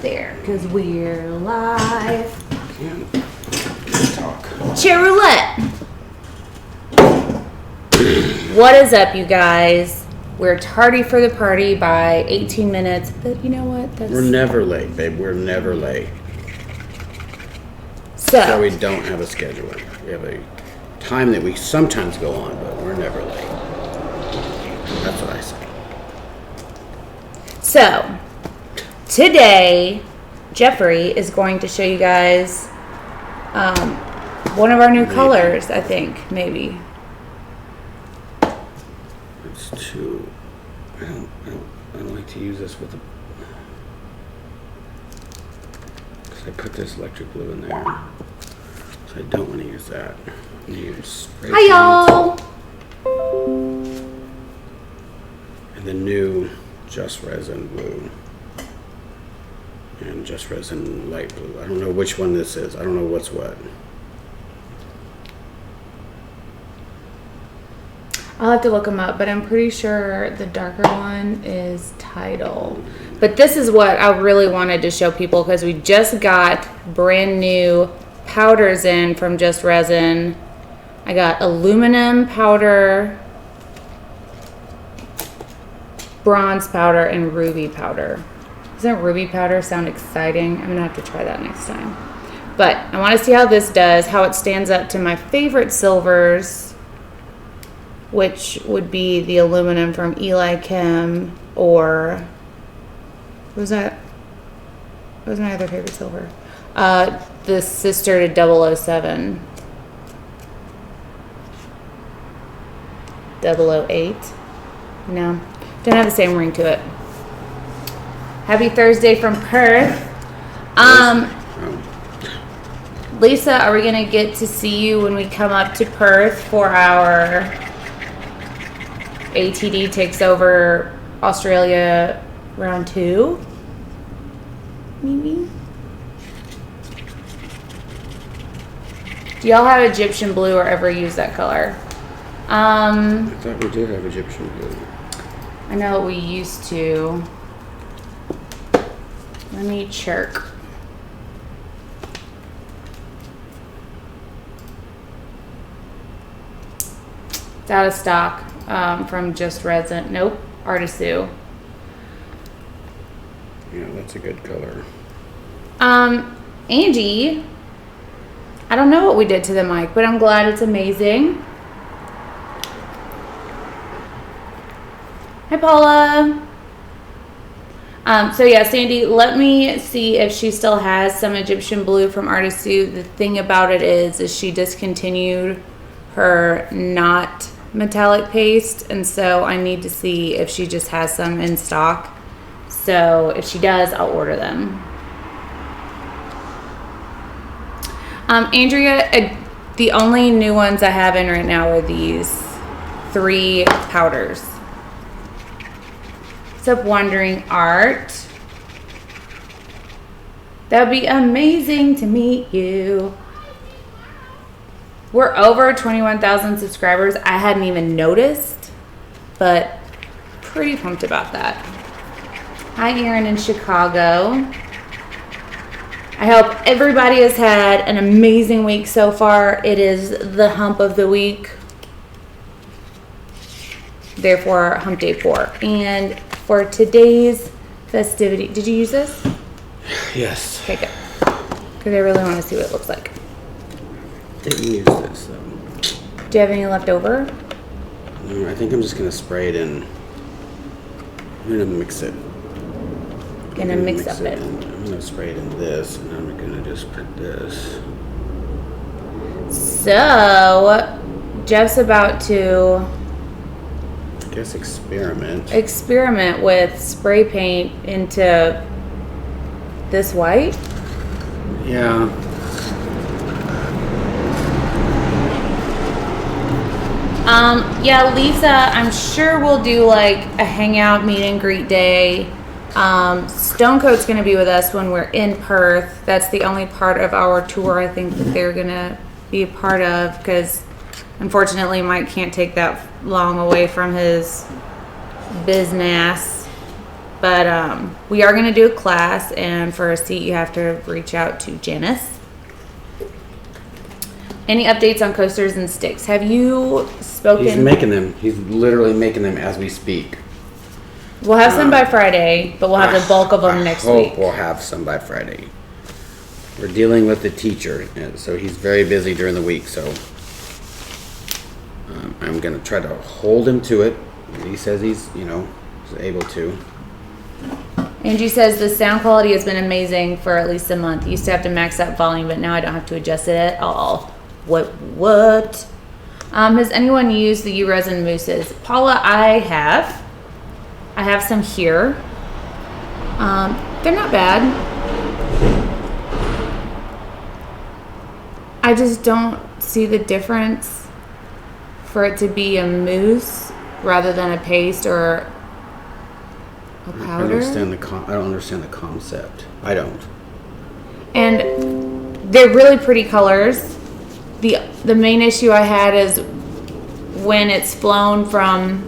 there because we're live. Can't talk. Chair roulette. What is up, you guys? We're tardy for the party by 18 minutes, but you know what? We're never late, babe. We're never late. So we don't have a schedule. We have a time that we sometimes go on, but we're never late. That's what I say. So, today, Jeffrey is going to show you guys one of our new colors, I think, maybe. It's too... I don't like to use this with the... Because I put this electric blue in there. So I don't want to use that. I'm going to use spray Hi, y'all! And the new Just Resin blue. And Just Resin light blue. I don't know which one this is. I don't know what's what. I'll have to look them up, but I'm pretty sure the darker one is Tidal. But this is what I really wanted to show people because we just got brand new powders in from Just Resin. I got aluminum powder, bronze powder, and ruby powder. Doesn't ruby powder sound exciting? I'm gonna have to try that next time. But I want to see how this does, how it stands up to my favorite silvers, which would be the aluminum from Eli Kim, or what was that? What was my other favorite silver? The sister to 007. 008. No, don't have the same ring to it. Happy Thursday from Perth. Lisa, are we gonna get to see you when we come up to Perth for our ATD takes over Australia round 2? Maybe. Do y'all have Egyptian blue or ever use that color? I thought we did have Egyptian blue. I know we used to. Let me check. It's out of stock from Just Resin. Nope, Artisu. Yeah, that's a good color. Angie, I don't know what we did to the mic, but I'm glad it's amazing. Hi, Paula. So yeah, Sandy, let me see if she still has some Egyptian blue from Artisu. The thing about it is she discontinued her not metallic paste, and so I need to see if she just has some in stock. So if she does, I'll order them. Andrea, the only new ones I have in right now are these 3 powders. What's up, Wandering Art? That'd be amazing to meet you. We're over 21,000 subscribers. I hadn't even noticed, but pretty pumped about that. Hi, Erin in Chicago. I hope everybody has had an amazing week so far. It is the hump of the week. Therefore, hump day 4. And for today's festivity, did you use this? Yes. Okay, good. Because I really want to see what it looks like. Didn't use this though. Do you have any left over? No, I think I'm just gonna spray it in. I'm gonna mix it. Gonna mix up it. I'm gonna spray it in this, and I'm gonna just put this. So, Jeff's about to I guess experiment with spray paint into this white. Yeah. Yeah, Lisa, I'm sure we'll do like a hangout meet and greet day. StoneCoat's going to be with us when we're in Perth. That's the only part of our tour I think that they're going to be a part of, because unfortunately Mike can't take that long away from his business. But we are going to do a class, and for a seat, you have to reach out to Janice. Any updates on coasters and Stix? Have you spoken? He's making them. He's literally making them as we speak. We'll have some by Friday, but we'll have the bulk of them next week. I hope we'll have some by Friday. We're dealing with the teacher, so he's very busy during the week. So I'm going to try to hold him to it. He says he's able to. Angie says the sound quality has been amazing for at least a month. Used to have to max out volume, but now I don't have to adjust it at all. What? Has anyone used the U-Resin mousses? Paula, I have. I have some here. They're not bad. I just don't see the difference for it to be a mousse rather than a paste or a powder. I don't understand the concept. I don't. And they're really pretty colors. The main issue I had is when it's flown from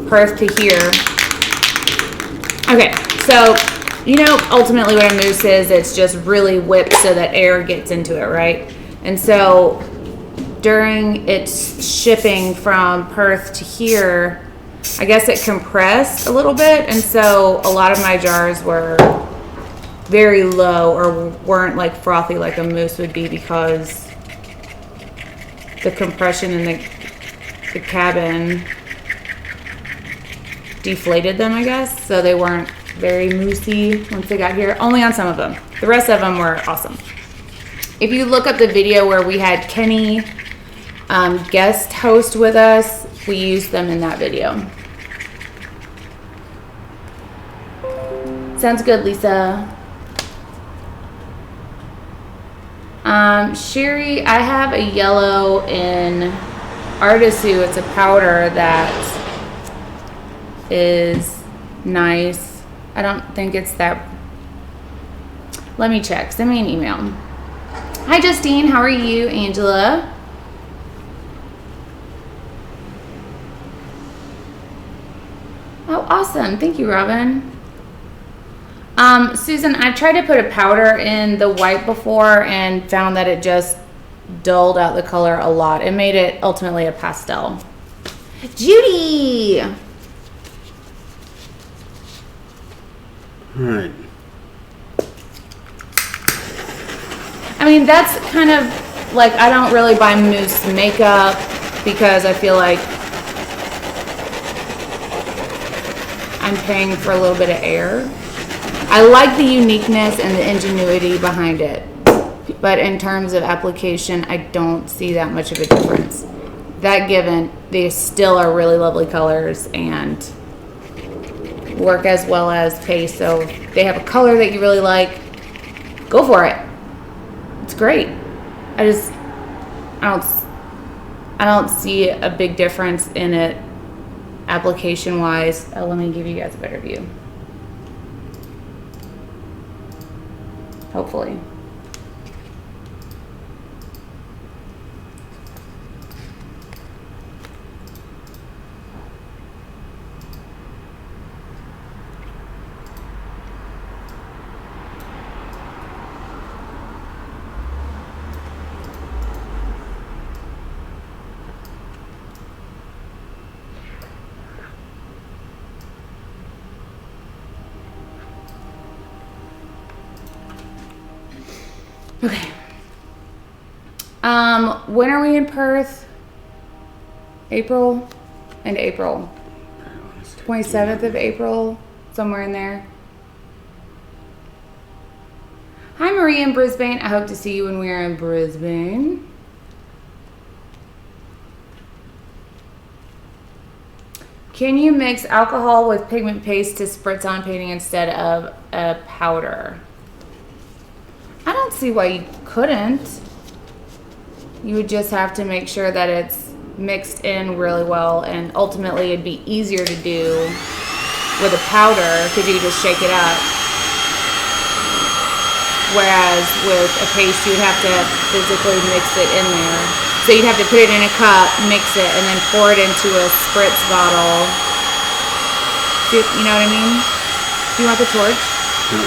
Perth to here. Okay, so ultimately what a mousse is, it's just really whipped so that air gets into it, right? And so during its shipping from Perth to here, I guess it compressed a little bit, and so a lot of my jars were very low or weren't like frothy like a mousse would be because the compression in the cabin deflated them, I guess. So they weren't very moussey once they got here. Only on some of them. The rest of them were awesome. If you look up the video where we had Kenny guest host with us, we used them in that video. Sounds good, Lisa. Sherry, I have a yellow in Artisu. It's a powder that is nice. I don't think it's that. Let me check. Send me an email. Hi, Justine. How are you, Angela? Oh, awesome. Thank you, Robin. Susan, I tried to put a powder in the white before and found that it just dulled out the color a lot. It made it ultimately a pastel. Judy! All right. I mean, that's kind of like, I don't really buy mousse makeup because I feel like I'm paying for a little bit of air. I like the uniqueness and the ingenuity behind it, but in terms of application, I don't see that much of a difference. That given, they still are really lovely colors and work as well as paste. So if they have a color that you really like, go for it. It's great. I don't see a big difference in it application wise. Let me give you guys a better view. Hopefully. Okay. When are we in Perth? April? 27th of April, somewhere in there. Hi, Marie in Brisbane. I hope to see you when we are in Brisbane. Can you mix alcohol with pigment paste to spritz on painting instead of a powder? I don't see why you couldn't. You would just have to make sure that it's mixed in really well, and ultimately it'd be easier to do with a powder because you just shake it up. Whereas with a paste, you would have to physically mix it in there. So you'd have to put it in a cup, mix it, and then pour it into a spritz bottle. So You know what I mean? Do you want the torch? No.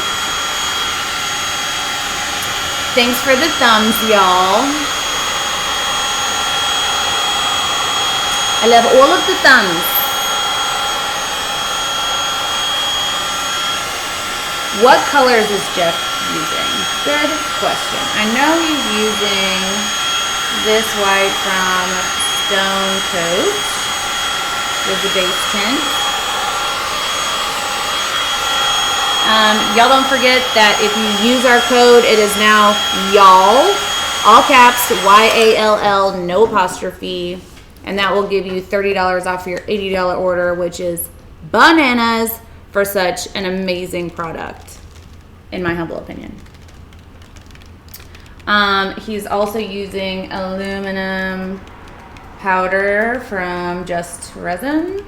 Thanks for the thumbs, y'all. I love all of the thumbs. What colors is Jeff using? Good question. I know he's using this white from StoneCoat with the base tint. Y'all don't forget that if you use our code, it is now y'all, all caps, YALL, no apostrophe, and that will give you $30 off your $80 order, which is bananas for such an amazing product, in my humble opinion. He's also using aluminum powder from Just Resin.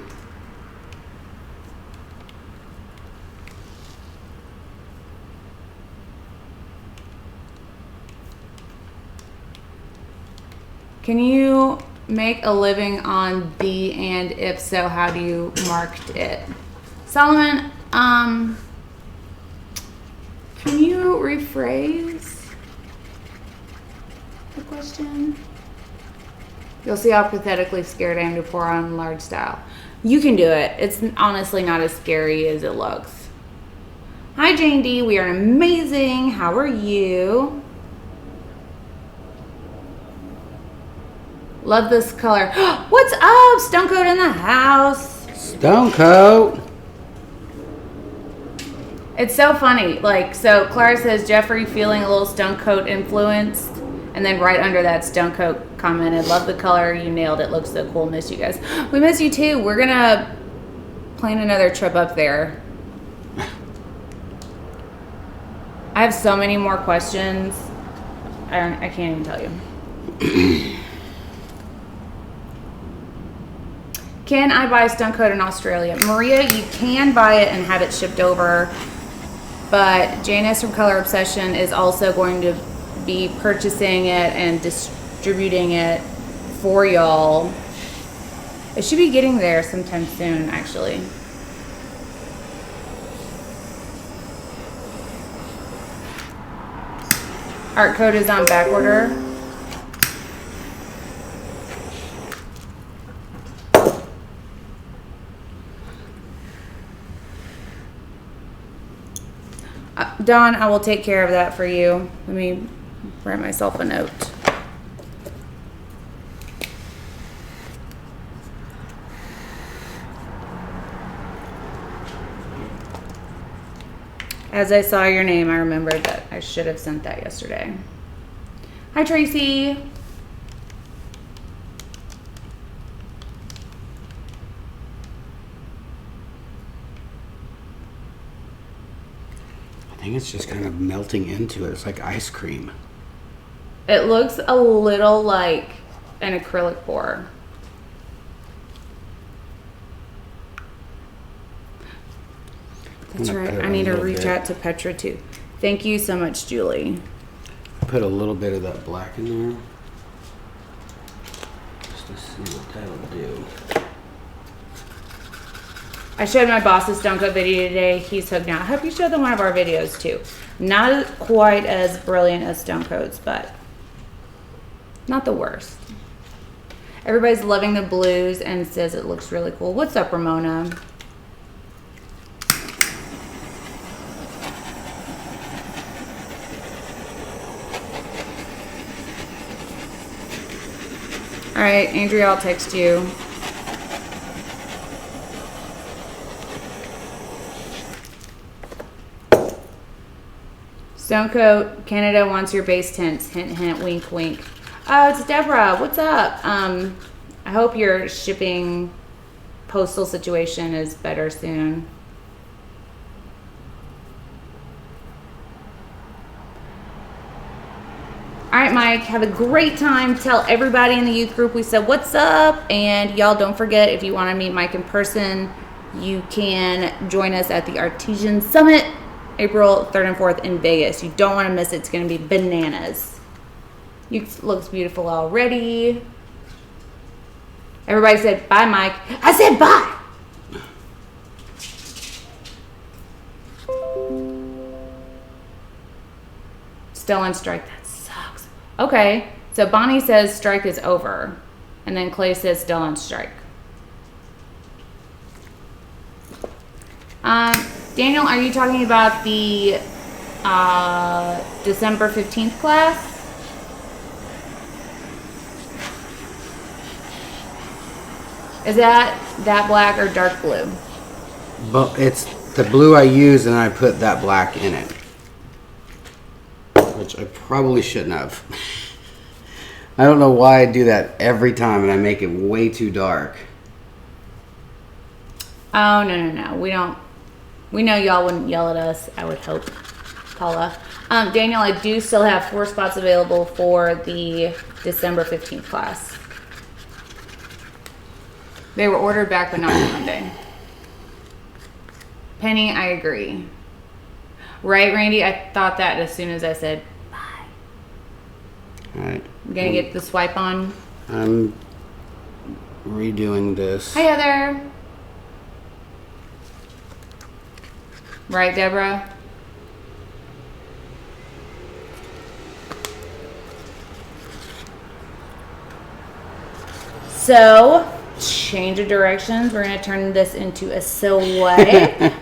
Can you make a living on the, and if so, how do you market it? Solomon, can you rephrase the question? You'll see how pathetically scared I am to pour on large style. You can do it. It's honestly not as scary as it looks. Hi, Jane D. We are amazing. How are you? Love this color. What's up? StoneCoat in the house. StoneCoat. It's so funny. Like, so Clara says, Jeffrey feeling a little StoneCoat influenced. And then right under that, StoneCoat commented, love the color. You nailed it. Looks so cool. Miss you guys. We miss you too. We're going to plan another trip up there. I have so many more questions. I can't even tell you. Can I buy StoneCoat in Australia? Maria, you can buy it and have it shipped over, but Janice from Color Obsession is also going to be purchasing it and distributing it for y'all. It should be getting there sometime soon, actually. Art code is on back order. Dawn, I will take care of that for you. Let me write myself a note. As I saw your name, I remembered that I should have sent that yesterday. Hi, Tracy. I think it's just kind of melting into it. It's like ice cream. It looks a little like an acrylic pour. That's right. I need to reach out to Petra too. Thank you so much, Julie. Put a little bit of that black in there. Just to see what that'll do. I showed my boss a StoneCoat video today. He's hooked now. I hope you showed them one of our videos too. Not quite as brilliant as StoneCoat's, but not the worst. Everybody's loving the blues and says it looks really cool. What's up, Ramona? All right, Andrea, I'll text you. StoneCoat Canada wants your base tints. Hint, hint, wink, wink. Oh, it's Deborah. What's up? I hope your shipping postal situation is better soon. All right, Mike, have a great time. Tell everybody in the youth group we said what's up. And y'all don't forget, if you want to meet Mike in person, you can join us at the Artesian Summit, April 3rd and 4th in Vegas. You don't want to miss it. It's going to be bananas. It looks beautiful already. Everybody said bye, Mike. I said bye. Still on strike. That sucks. Okay. So Bonnie says strike is over. And then Clay says still on strike. Daniel, are you talking about the December 15th class? Is that black or dark blue? But it's the blue I use, and I put that black in it, which I probably shouldn't have. I don't know why I do that every time, and I make it way too dark. Oh, no. We don't. We know y'all wouldn't yell at us, I would hope, Paula. Daniel, I do still have 4 spots available for the December 15th class. They were ordered back, but not on Monday. Penny, I agree. Right, Randy? I thought that as soon as I said bye. All right. I'm going to get the swipe on. I'm redoing this. Hi, Heather. Right, Deborah? So, change of directions. We're going to turn this into a silhouette.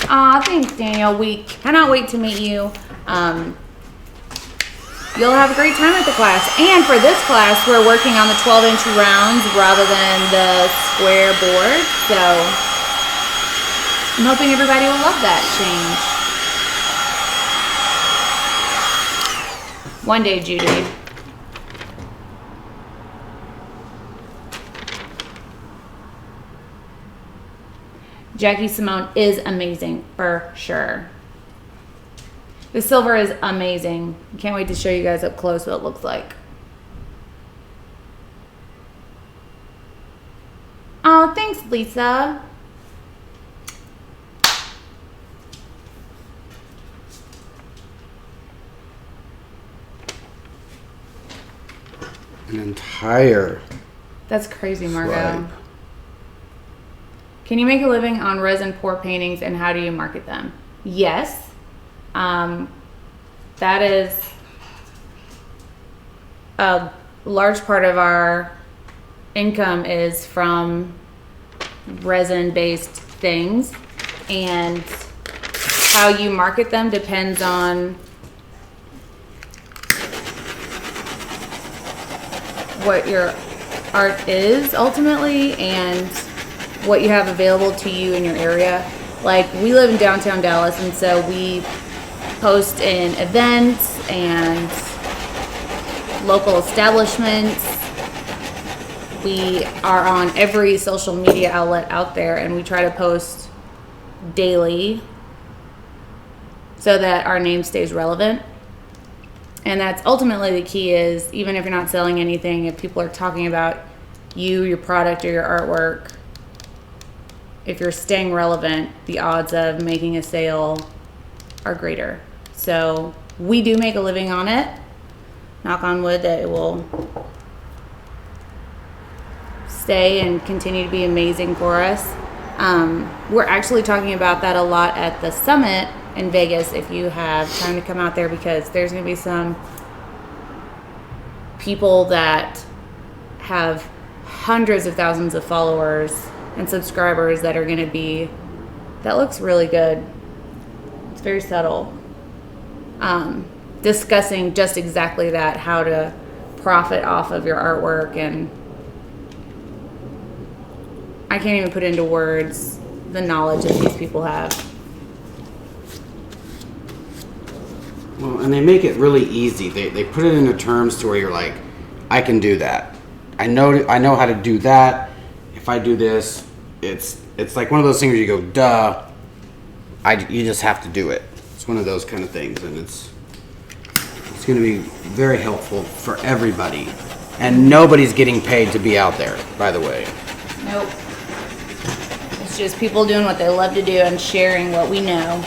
Aw, thanks, Daniel. We cannot wait to meet you. You'll have a great time at the class. And for this class, we're working on the 12-inch rounds rather than the square board. So, I'm hoping everybody will love that change. One day, Judy. Jackie Simone is amazing, for sure. The silver is amazing. Can't wait to show you guys up close what it looks like. Oh, thanks, Lisa. An entire. That's crazy, Margot. Swipe. Can you make a living on resin pour paintings, and how do you market them? Yes. That is a large part of our income is from resin-based things, and how you market them depends on what your art is ultimately and what you have available to you in your area. Like, we live in downtown Dallas, and so we post in events and local establishments. We are on every social media outlet out there, and we try to post daily so that our name stays relevant. And that's ultimately the key, is even if you're not selling anything, if people are talking about you, your product, or your artwork, if you're staying relevant, the odds of making a sale are greater. So we do make a living on it. Knock on wood that it will stay and continue to be amazing for us. We're actually talking about that a lot at the summit in Vegas, if you have time to come out there, because there's going to be some people that have hundreds of thousands of followers and subscribers that are going to be, that looks really good. It's very subtle. Discussing just exactly that, how to profit off of your artwork, and I can't even put into words the knowledge that these people have. Well, and they make it really easy. They put it into terms to where you're like, I can do that. I know how to do that. If I do this, it's like one of those things where you go, duh. You just have to do it. It's one of those kind of things, and it's going to be very helpful for everybody. And nobody's getting paid to be out there, by the way. Nope. It's just people doing what they love to do and sharing what we know.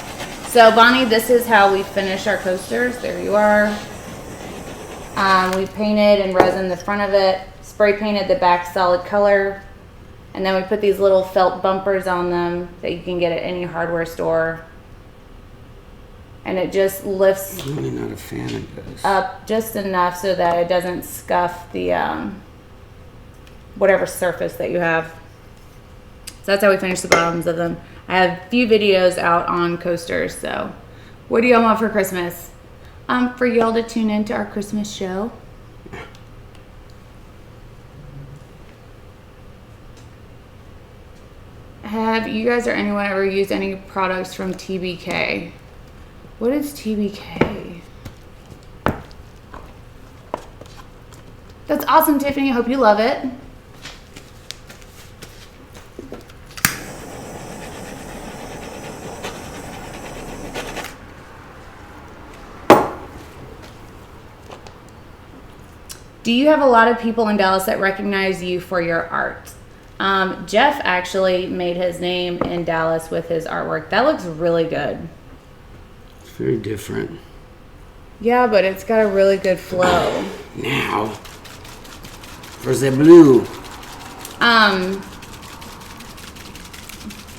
So, Bonnie, this is how we finish our coasters. There you are. We painted and resin the front of it, spray painted the back solid color, and then we put these little felt bumpers on them that you can get at any hardware store. and it just lifts I'm really not a fan of this. up just enough so that it doesn't scuff the whatever surface that you have. So that's how we finish the bottoms of them. I have a few videos out on coasters. So what do y'all want for Christmas? For y'all to tune into our Christmas show. Have you guys or anyone ever used any products from TBK? What is TBK? That's awesome, Tiffany. I hope you love it. Do you have a lot of people in Dallas that recognize you for your art? Jeff actually made his name in Dallas with his artwork. That looks really good. It's very different. Yeah, but it's got a really good flow. Now, for the blue.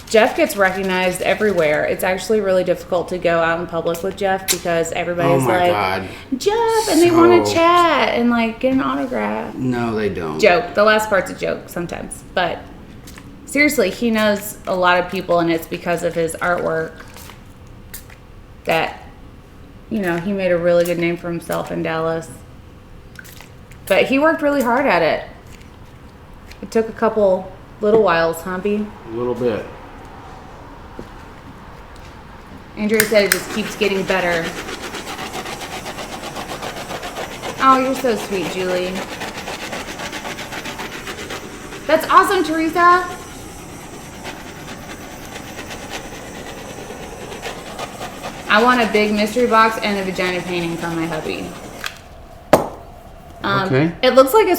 Jeff gets recognized everywhere. It's actually really difficult to go out in public with Jeff because everybody's God. Jeff, and they want to chat and like get an autograph. No, they don't. Joke. The last part's a joke sometimes, but seriously, he knows a lot of people, and it's because of his artwork that, you know, he made a really good name for himself in Dallas. But he worked really hard at it. It took a couple little whiles, huh, B? A little bit. Andrea said it just keeps getting better. Oh, you're so sweet, Julie. That's awesome, Teresa. I want a big mystery box and a vagina painting from my hubby. Okay. It looks like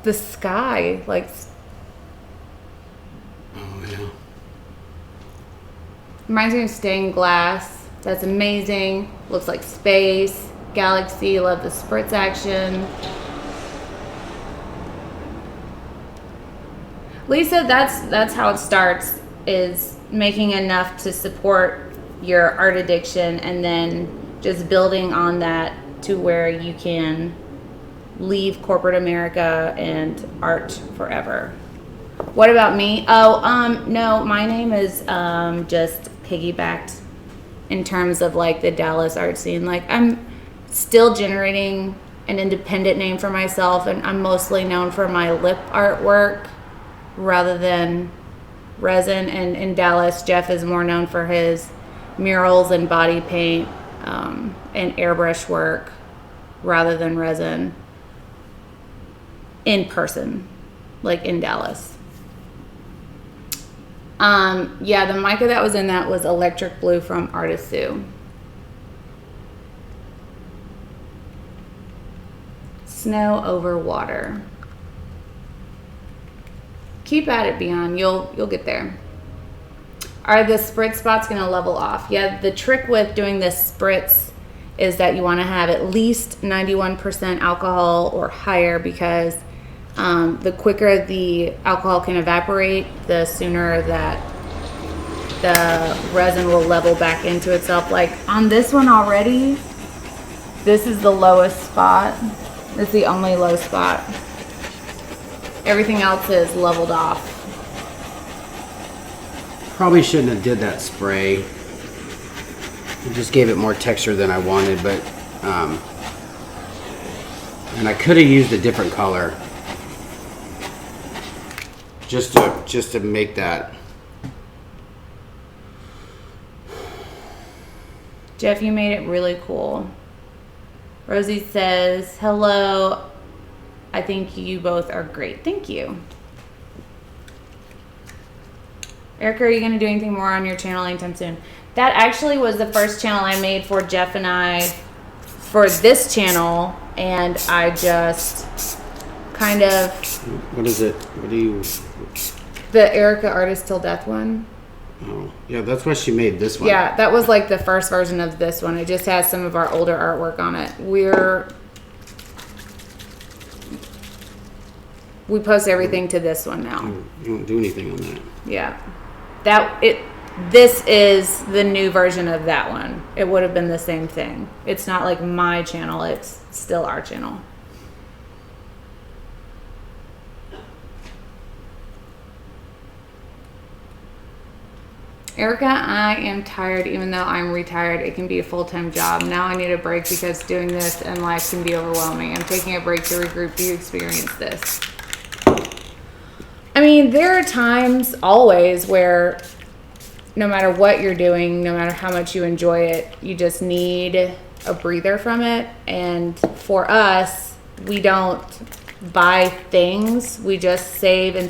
the sky, like. Oh, yeah. Reminds me of stained glass. That's amazing. Looks like space. Galaxy. Love the spritz action. Lisa, that's how it starts, is making enough to support your art addiction and then just building on that to where you can leave corporate America and art forever. What about me? Oh, no, my name is just piggybacked in terms of like the Dallas art scene. Like I'm still generating an independent name for myself, and I'm mostly known for my lip artwork rather than resin. And in Dallas, Jeff is more known for his murals and body paint and airbrush work rather than resin in person, like in Dallas. Yeah, the mica that was in that was electric blue from Artist Sue. Snow over water. Keep at it, Beyond. You'll get there. Are the spritz spots going to level off? Yeah, the trick with doing this spritz is that you want to have at least 91% alcohol or higher, because the quicker the alcohol can evaporate, the sooner that the resin will level back into itself. Like on this one already, this is the lowest spot. It's the only low spot. Everything else is leveled off. Probably shouldn't have did that spray. It just gave it more texture than I wanted, but and I could have used a different color. Just to make that. Jeff, you made it really cool. Rosie says, hello. I think you both are great. Thank you. Erica, are you going to do anything more on your channel anytime soon? That actually was the first channel I made for Jeff and I for this channel, and I just kind of... What is it? What do you... The Erica Artist Till Death one. Oh, yeah, that's why she made this one. Yeah, that was like the first version of this one. It just has some of our older artwork on it. We post everything to this one now. You don't do anything on that. Yeah. this is the new version of that one. It would have been the same thing. It's not like my channel, it's still our channel. Erica, I am tired. Even though I'm retired, it can be a full-time job. Now I need a break because doing this and life can be overwhelming. I'm taking a break to regroup. Do you experience this? I mean, there are times always where no matter what you're doing, no matter how much you enjoy it, you just need a breather from it. And for us, we don't buy things. We just save and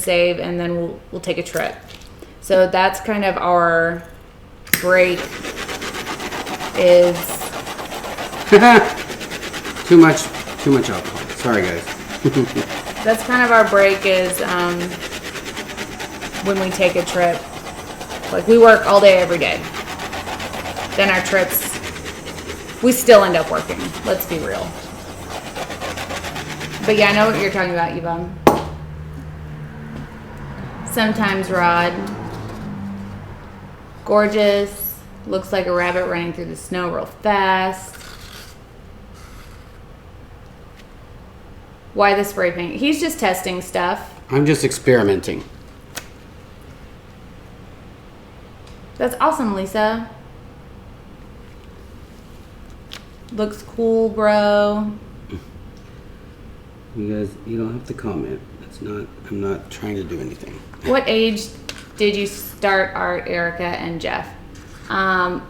then we'll take a trip. So that's kind of our break is too much alcohol. Sorry, guys. That's kind of our break is when we take a trip. Like we work all day every day. Then our trips, we still end up working. Let's be real. But yeah, I know what you're talking about, Yvonne. Sometimes, Rod. Gorgeous. Looks like a rabbit running through the snow real fast. Why the spray paint? He's just testing stuff. I'm just experimenting. That's awesome, Lisa. Looks cool, bro. You guys, you don't have to comment. I'm not trying to do anything. What age did you start art, Erica and Jeff? I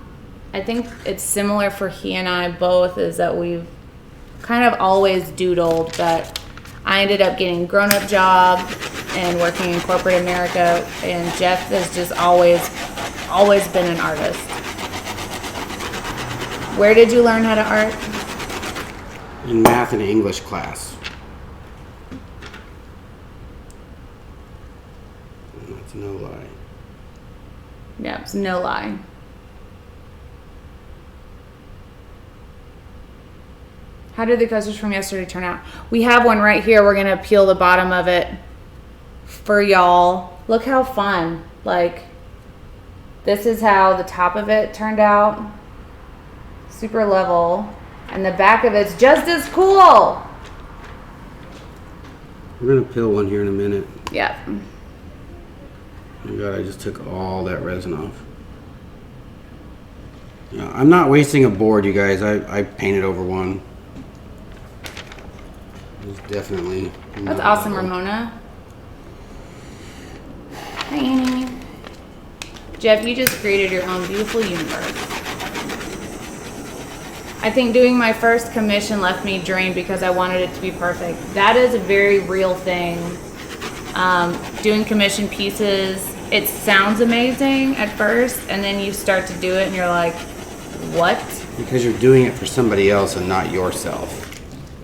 think it's similar for he and I both, is that we've kind of always doodled, but I ended up getting a grown-up job and working in corporate America, and Jeff has just always been an artist. Where did you learn how to art? In math and English class. And that's no lie. Yeah, it's no lie. How did the coasters from yesterday turn out? We have one right here. We're going to peel the bottom of it for y'all. Look how fun. Like, this is how the top of it turned out. Super level. And the back of it's just as cool. We're going to peel one here in a minute. Yep. Oh my God, I just took all that resin off. Yeah, I'm not wasting a board, you guys. I painted over one. It's definitely. That's awesome, Ramona. Hi, Annie. Jeff, you just created your own beautiful universe. I think doing my first commission left me drained because I wanted it to be perfect. That is a very real thing. Doing commission pieces, it sounds amazing at first, and then you start to do it and you're like, what? Because you're doing it for somebody else and not yourself.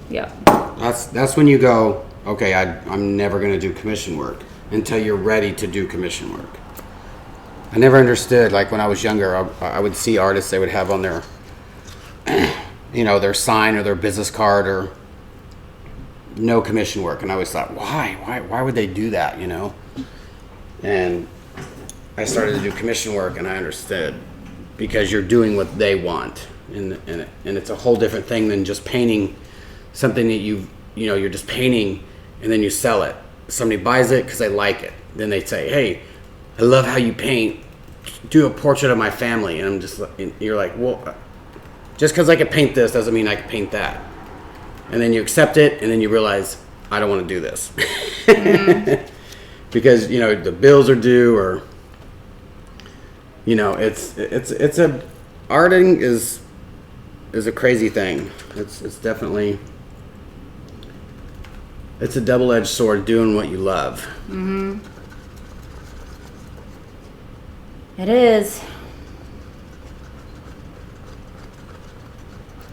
Yep. That's when you go, okay, I'm never going to do commission work until you're ready to do commission work. I never understood, like when I was younger, I would see artists, they would have on their, their sign or their business card or no commission work. And I always thought, why would they do that, And I started to do commission work and I understood, because you're doing what they want. And it's a whole different thing than just painting something that you're just painting and then you sell it. Somebody buys it because they like it. Then they say, hey, I love how you paint. Do a portrait of my family. And you're like, well, just because I can paint this doesn't mean I can paint that. And then you accept it and then you realize, I don't want to do this. Mm-hmm. Because, the bills are due, or, it's a, arting is a crazy thing. It's definitely, it's a double-edged sword, doing what you love. Mm-hmm. It is.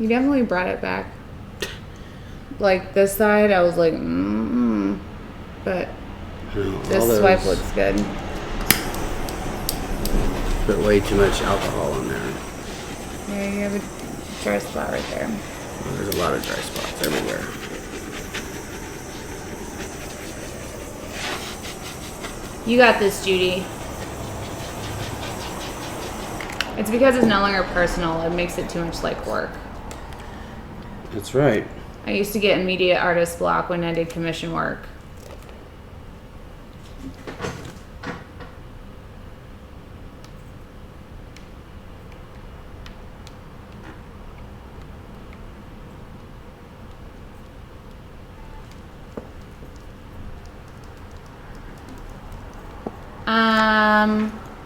You definitely brought it back. Like this side, I was like, but this swipe looks good. Put way too much alcohol on there. Yeah, you have a dry spot right there. Well, there's a lot of dry spots everywhere. You got this, Judy. It's because it's no longer personal. It makes it too much like work. That's right. I used to get immediate artist block when I did commission work.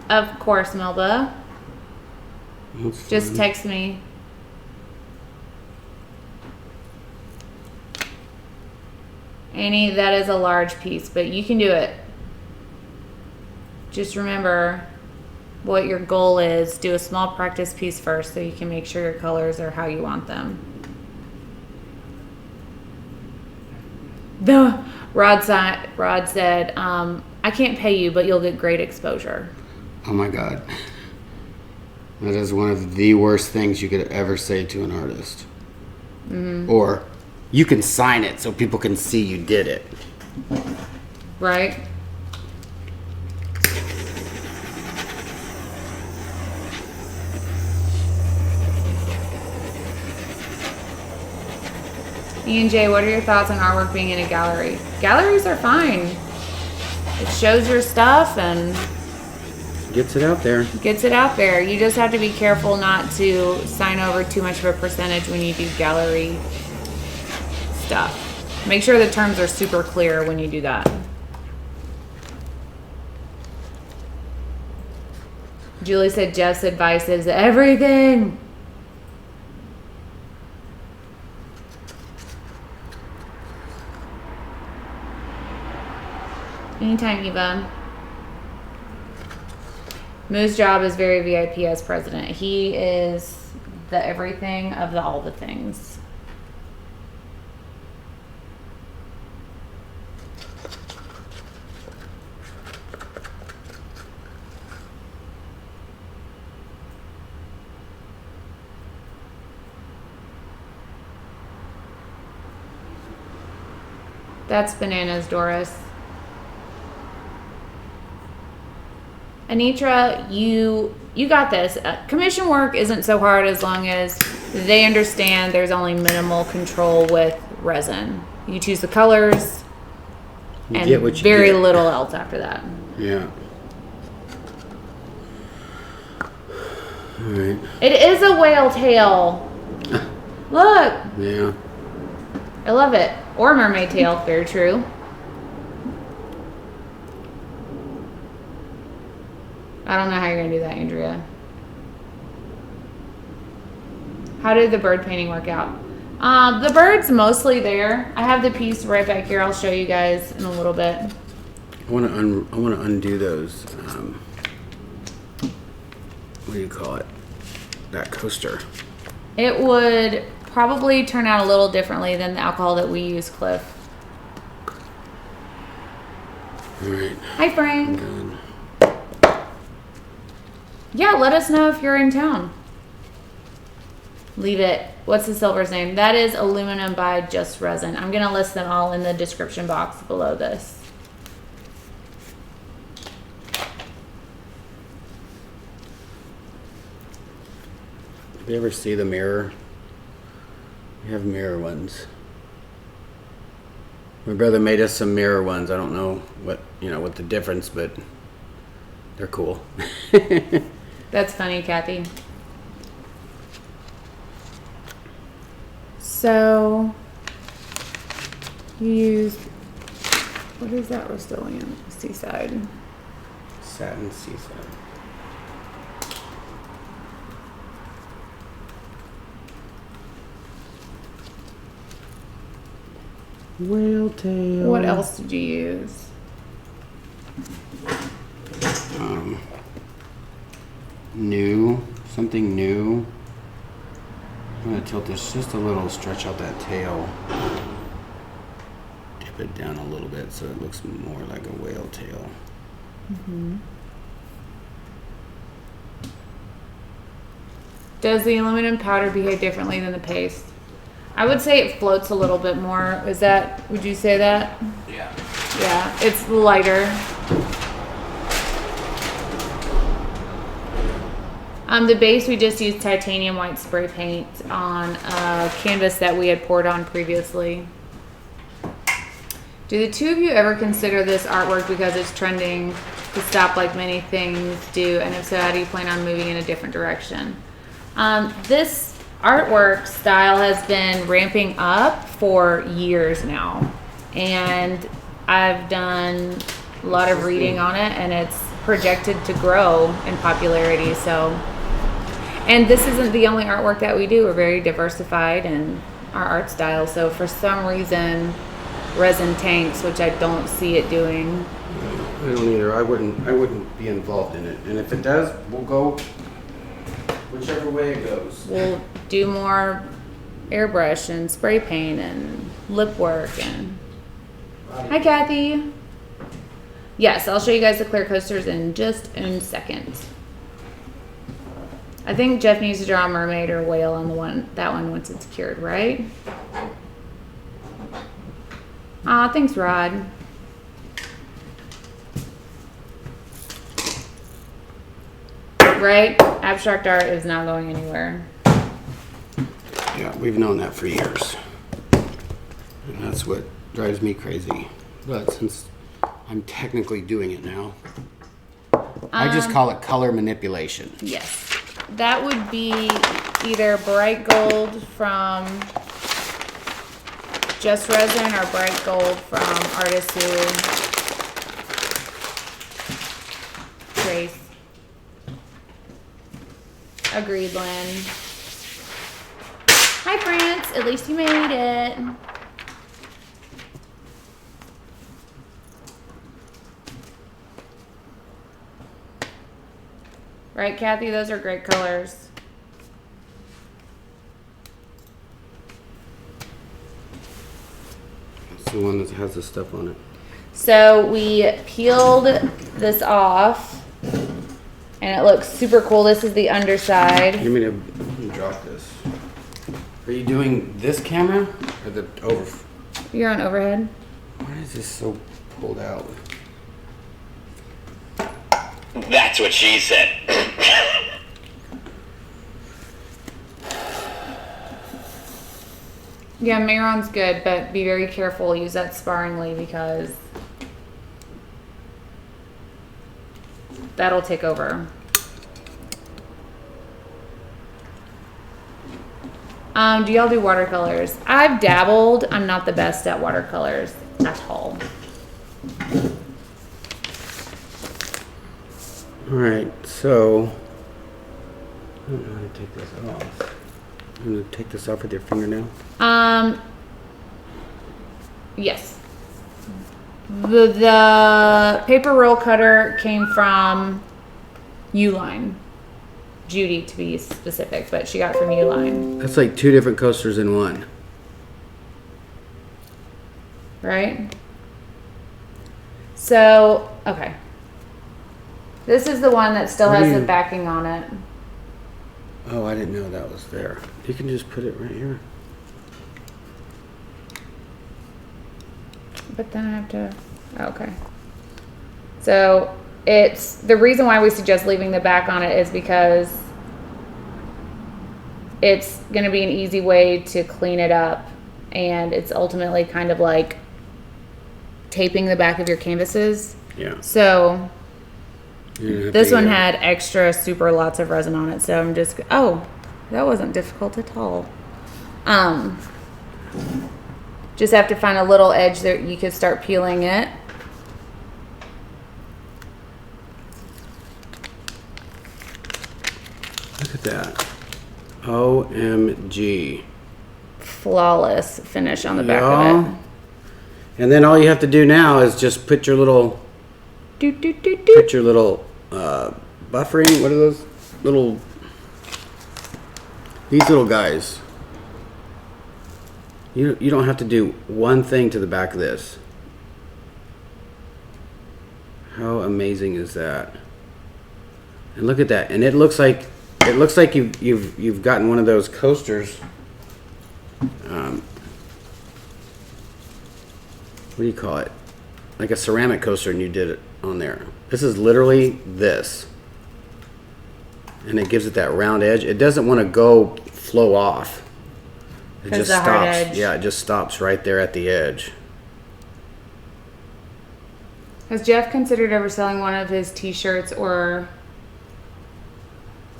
Of course, Melba. Just text me. Annie, that is a large piece, but you can do it. Just remember what your goal is. Do a small practice piece first so you can make sure your colors are how you want them. Rod said, I can't pay you, but you'll get great exposure. Oh my God. That is one of the worst things you could ever say to an artist. Mm-hmm. Or you can sign it so people can see you did it. Right? Ian J, what are your thoughts on artwork being in a gallery? Galleries are fine. It shows your stuff and gets it out there. Gets it out there. You just have to be careful not to sign over too much of a percentage when you do gallery stuff. Make sure the terms are super clear when you do that. Julie said Jeff's advice is everything. Anytime, Eva. Moo's job is very VIP as president. He is the everything of the all the things. That's bananas, Doris. Anitra, you got this. Commission work isn't so hard as long as they understand there's only minimal control with resin. You choose the colors and very little else after that. Yeah. All right. It is a whale tail. Look. Yeah. I love it. Or mermaid tail. Very true. I don't know how you're going to do that, Andrea. How did the bird painting work out? The bird's mostly there. I have the piece right back here. I'll show you guys in a little bit. I want to undo those. What do you call it? That coaster. It would probably turn out a little differently than the alcohol that we use, Cliff. All right. Hi, Frank. Yeah, let us know if you're in town. Leave it. What's the silver's name? That is aluminum by Just Resin. I'm going to list them all in the description box below this. Do you ever see the mirror? We have mirror ones. My brother made us some mirror ones. I don't know what the difference, but they're cool. That's funny, Kathy. So, you use, what is that Rustoleum? Seaside. Satin Seaside. Whale tail. What else did you use? Something new. I'm gonna tilt this just a little, stretch out that tail. Dip it down a little bit so it looks more like a whale tail. Mm-hmm. Does the aluminum powder behave differently than the paste? I would say it floats a little bit more. Would you say that? Yeah. Yeah, it's lighter. The base, we just used titanium white spray paint on a canvas that we had poured on previously. Do the two of you ever consider this artwork because it's trending to stop like many things do? And if so, how do you plan on moving in a different direction? This artwork style has been ramping up for years now. And I've done a lot of reading on it, and it's projected to grow in popularity. So, and this isn't the only artwork that we do. We're very diversified in our art style. So for some reason, resin tanks, which I don't see it doing. I don't either. I wouldn't be involved in it. And if it does, we'll go whichever way it goes. We'll do more airbrush and spray paint and lip work and. Hi, Kathy. Yes, I'll show you guys the clear coasters in just a second. I think Jeff needs to draw a mermaid or a whale on that one once it's cured, right? Aw, thanks, Rod. Right? Abstract art is not going anywhere. Yeah, we've known that for years. And that's what drives me crazy. But since I'm technically doing it now, I just call it color manipulation. Yes. That would be either bright gold from Just Resin or bright gold from Artists Who Trace. Agreed, Lynn. Hi, France. At least you made it. Right, Kathy? Those are great colors. It's the one that has the stuff on it. So we peeled this off, and it looks super cool. This is the underside. Let me drop this. Are you doing this camera or the over? You're on overhead. Why is this so pulled out? That's what she said. Yeah, Mayron's good, but be very careful. Use that sparingly because that'll take over. Do y'all do watercolors? I've dabbled. I'm not the best at watercolors at all. Alright, so I don't know how to take this off. I'm going to take this off with your fingernail. Yes. The paper roll cutter came from Uline. Judy, to be specific, but she got it from Uline. That's like two different coasters in one. Right? So, okay. This is the one that still has the backing on it. Oh, I didn't know that was there. You can just put it right here. But then I have to, okay. So it's, the reason why we suggest leaving the back on it is because it's going to be an easy way to clean it up. And it's ultimately kind of like taping the back of your canvases. Yeah. So this one had extra super lots of resin on it. So I'm just, oh, that wasn't difficult at all. Just have to find a little edge that you could start peeling it. Look at that. OMG. Flawless finish on the back of it. And then all you have to do now is just put your little put your little buffering, what are those little, these little guys. You don't have to do one thing to the back of this. How amazing is that? And look at that. And it looks like you've gotten one of those coasters. What do you call it? Like a ceramic coaster, and you did it on there. This is literally this. and it gives it that round edge. It doesn't want to flow off. It just the hard stops. edge. Yeah, it just stops right there at the edge. Has Jeff considered ever selling one of his t-shirts or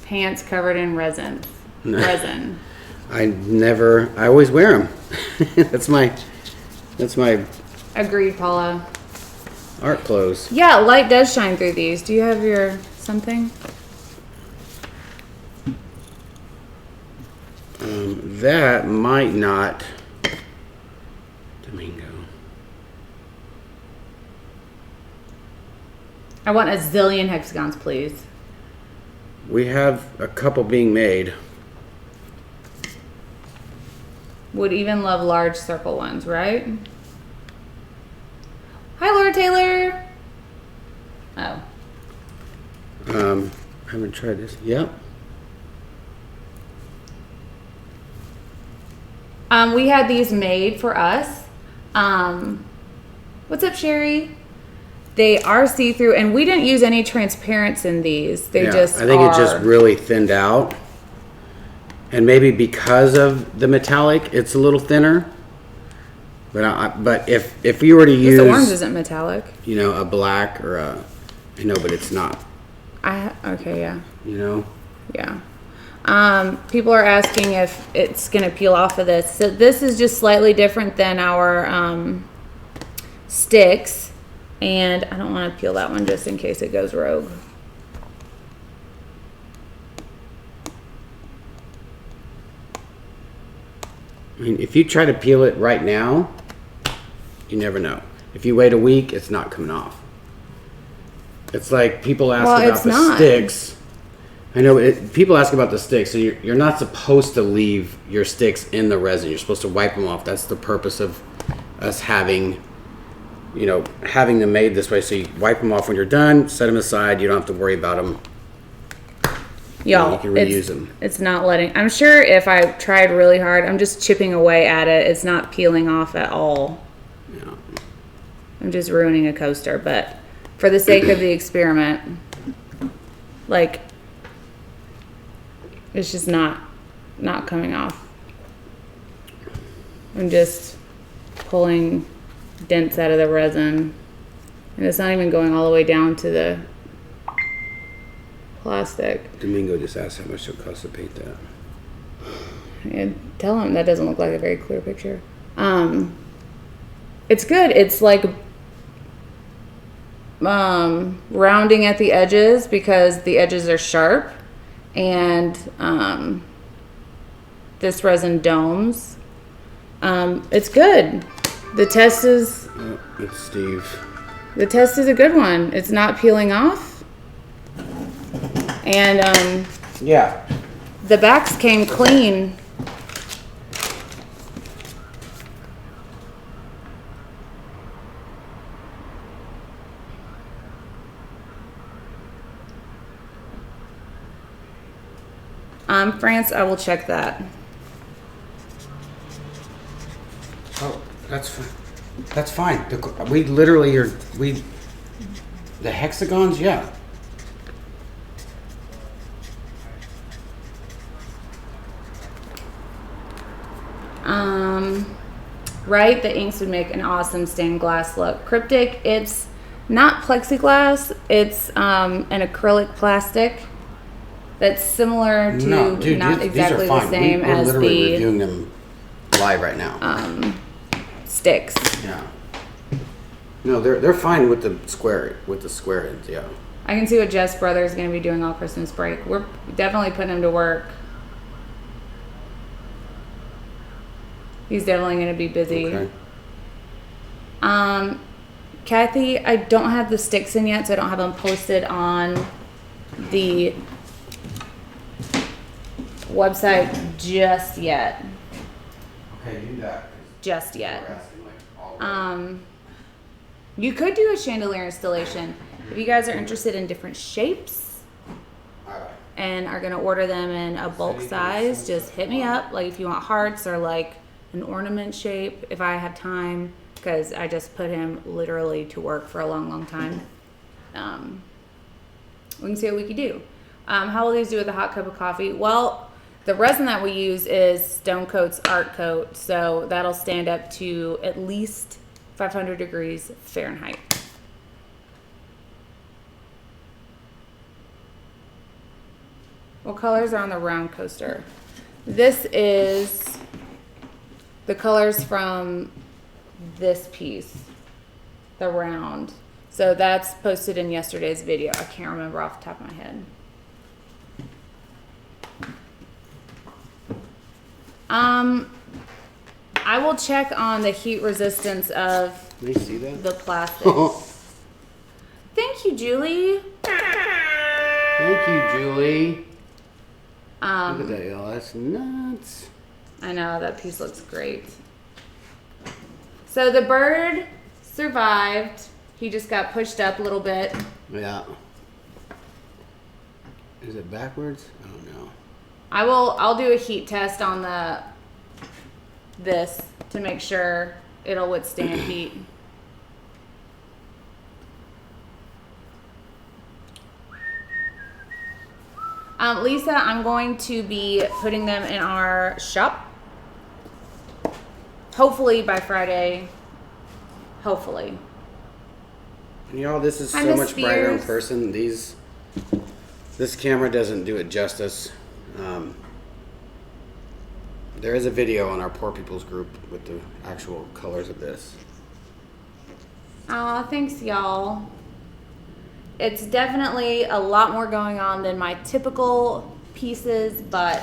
pants covered in resin? Resin. I always wear them. That's my Agreed, Paula. art clothes. Yeah, light does shine through these. Do you have your something? That might not. Domingo. I want a zillion hexagons, please. We have a couple being made. Would even love large circle ones, right? Hi, Laura Taylor. Oh. I haven't tried this. Yep. We had these made for us. What's up, Sherry? They are see-through, and we didn't use any transparents in these. They just I think it just really thinned out. And maybe because of the metallic, it's a little thinner. But if you were to use, the orange isn't metallic. You know, a black or I know, but it's not. Okay, yeah. You know. Yeah. People are asking if it's gonna peel off of this. So this is just slightly different than our Stix, and I don't want to peel that one just in case it goes rogue. I mean, if you try to peel it right now, you never know. If you wait a week, it's not coming off. It's like people ask about the Stix. I know people ask about the Stix, so you're not supposed to leave your Stix in the resin. You're supposed to wipe them off. That's the purpose of us having them made this way. So you wipe them off when you're done, set them aside. You don't have to worry about them. Y'all, you can reuse them. It's not letting. I'm sure if I tried really hard, I'm just chipping away at it. It's not peeling off at all. Yeah. I'm just ruining a coaster, but for the sake of the experiment, like, it's just not coming off. I'm just pulling dents out of the resin, and it's not even going all the way down to the plastic. Domingo just asked how much it costs to paint that. And tell him that doesn't look like a very clear picture. It's good. It's like rounding at the edges because the edges are sharp, and this resin domes. It's good. The test is. Oh, it's Steve. The test is a good one. It's not peeling off. And Yeah. the backs came clean. France, I will check that. Oh, that's fine. That's fine. We literally are. The hexagons, yeah. Right, the inks would make an awesome stained glass look. Cryptic, it's not plexiglass, it's an acrylic plastic that's similar to not exactly the same We're as literally the reviewing them live right now. Stix. Yeah. No, they're fine with the square ends. Yeah. I can see what Jeff's brother is going to be doing all Christmas break. We're definitely putting him to work. He's definitely going to be busy. Okay. Kathy, I don't have the Stix in yet, so I don't have them posted on the website just yet. Okay, do that. Just yet. You could do a chandelier installation. If you guys are interested in different shapes and are going to order them in a bulk size, just hit me up. Like if you want hearts or like an ornament shape, if I have time, because I just put him literally to work for a long time. We can see what we can do. How will these do with a hot cup of coffee? Well, the resin that we use is StoneCoat's Art Coat, so that'll stand up to at least 500 degrees Fahrenheit. What colors are on the round coaster? This is the colors from this piece, the round. So that's posted in yesterday's video. I can't remember off the top of my head. I will check on the heat resistance of Can you see that? the plastic. Thank you, Julie. Thank you, Julie. Look at that, y'all. That's nuts. I know, that piece looks great. So the bird survived. He just got pushed up a little bit. Yeah. Is it backwards? I don't know. I'll do a heat test on this to make sure it'll withstand heat. Lisa, I'm going to be putting them in our shop. Hopefully by Friday. Hopefully. And y'all, this is Hi, so Miss much brighter in Spears. person. This camera doesn't do it justice. There is a video on our Poor People's group with the actual colors of this. Aw, thanks, y'all. It's definitely a lot more going on than my typical pieces, but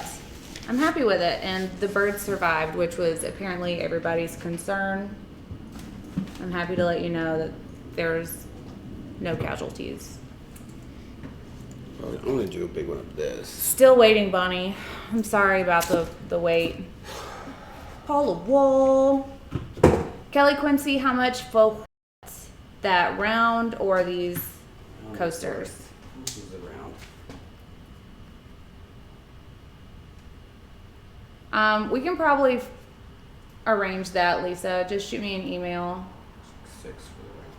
I'm happy with it. And the bird survived, which was apparently everybody's concern. I'm happy to let you know that there's no casualties. Well, I'm gonna do a big one of this. Still waiting, Bonnie. I'm sorry about the wait. Paula Wall. Kelly Quincy, how much for that round or these coasters? This is around. We can probably arrange that, Lisa. Just shoot me an email. 6 for the round.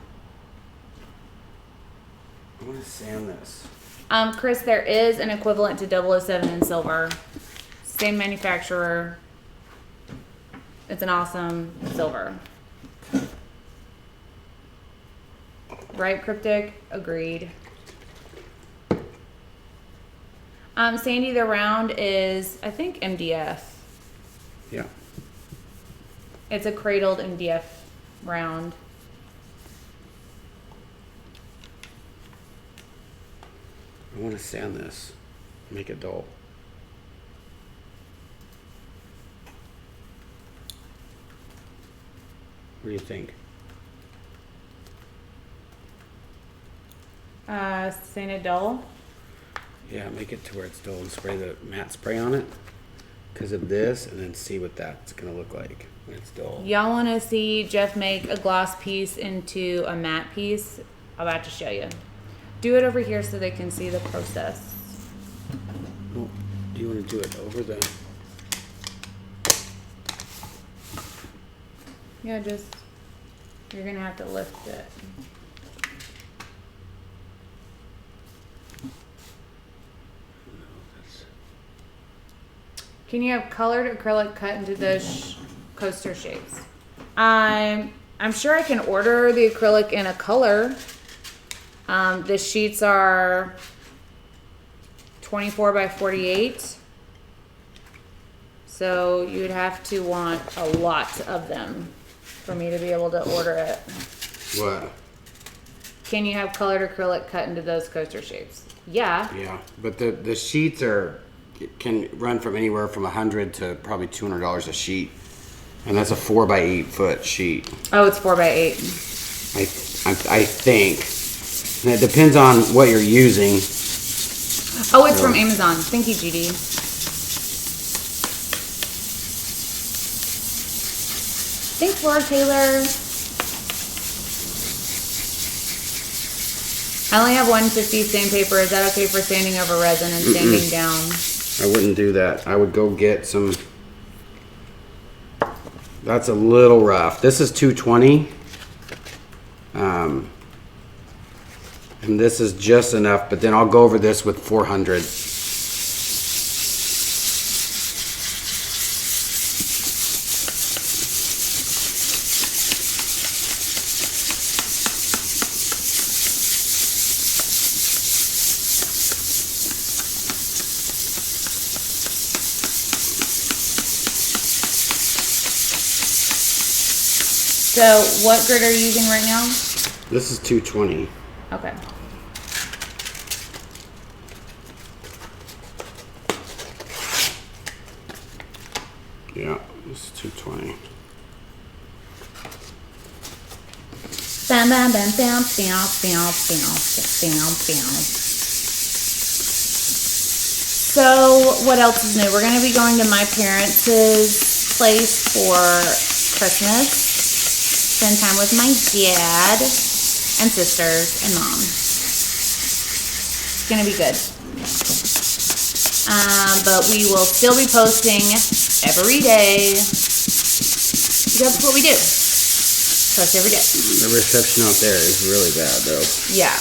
I'm gonna sand this. Chris, there is an equivalent to 007 in silver. Same manufacturer. It's an awesome silver. Right, Cryptic? Agreed. Sandy, the round is, I think, MDF. Yeah. It's a cradled MDF round. I want to sand this, make it dull. What do you think? Sand it dull. Yeah, make it to where it's dull and spray the matte spray on it because of this, and then see what that's gonna look like when it's dull. Y'all want to see Jeff make a gloss piece into a matte piece? I'm about to show you. Do it over here so they can see the process. Well, do you want to do it over the? Yeah, just, you're gonna have to lift it. Can you have colored acrylic cut into those coaster shapes? I'm sure I can order the acrylic in a color. The sheets are 24 by 48. So you'd have to want a lot of them for me to be able to order it. What? Can you have colored acrylic cut into those coaster shapes? Yeah. Yeah, but the sheets can run from anywhere from $100 to probably $200 a sheet, and that's a 4 by 8 foot sheet. Oh, it's 4 by 8. I think. And it depends on what you're using. Oh, it's from Amazon. Thank you, GD. Thanks, Laura Taylor. I only have 150 sandpaper. Is that okay for sanding over resin and sanding down? I wouldn't do that. I would go get some. That's a little rough. This is 220. And this is just enough, but then I'll go over this with 400. So what grit are you using right now? This is 220. Okay. Yeah, this is 220. Bam, bam, bam, bam, bam, bam, bam, bam, bam. So what else is new? We're going to be going to my parents' place for Christmas. Spend time with my dad and sisters and mom. It's gonna be good. But we will still be posting every day. That's what we do. Post every day. The reception out there is really bad though. Yeah,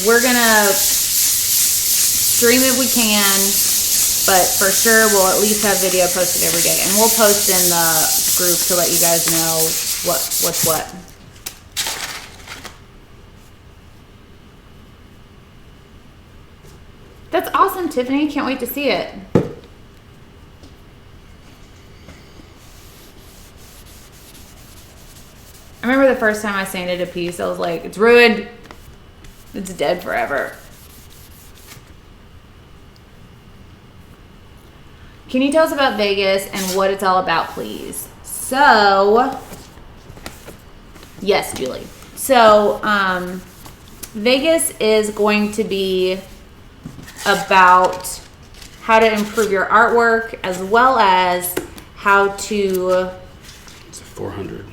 we're gonna stream if we can, but for sure we'll at least have video posted every day, and we'll post in the group to let you guys know what's what. That's awesome, Tiffany. Can't wait to see it. I remember the first time I sanded a piece, I was like, it's ruined. It's dead forever. Can you tell us about Vegas and what it's all about, please? So, yes, Julie. So, Vegas is going to be about how to improve your artwork as well as how to It's a 400.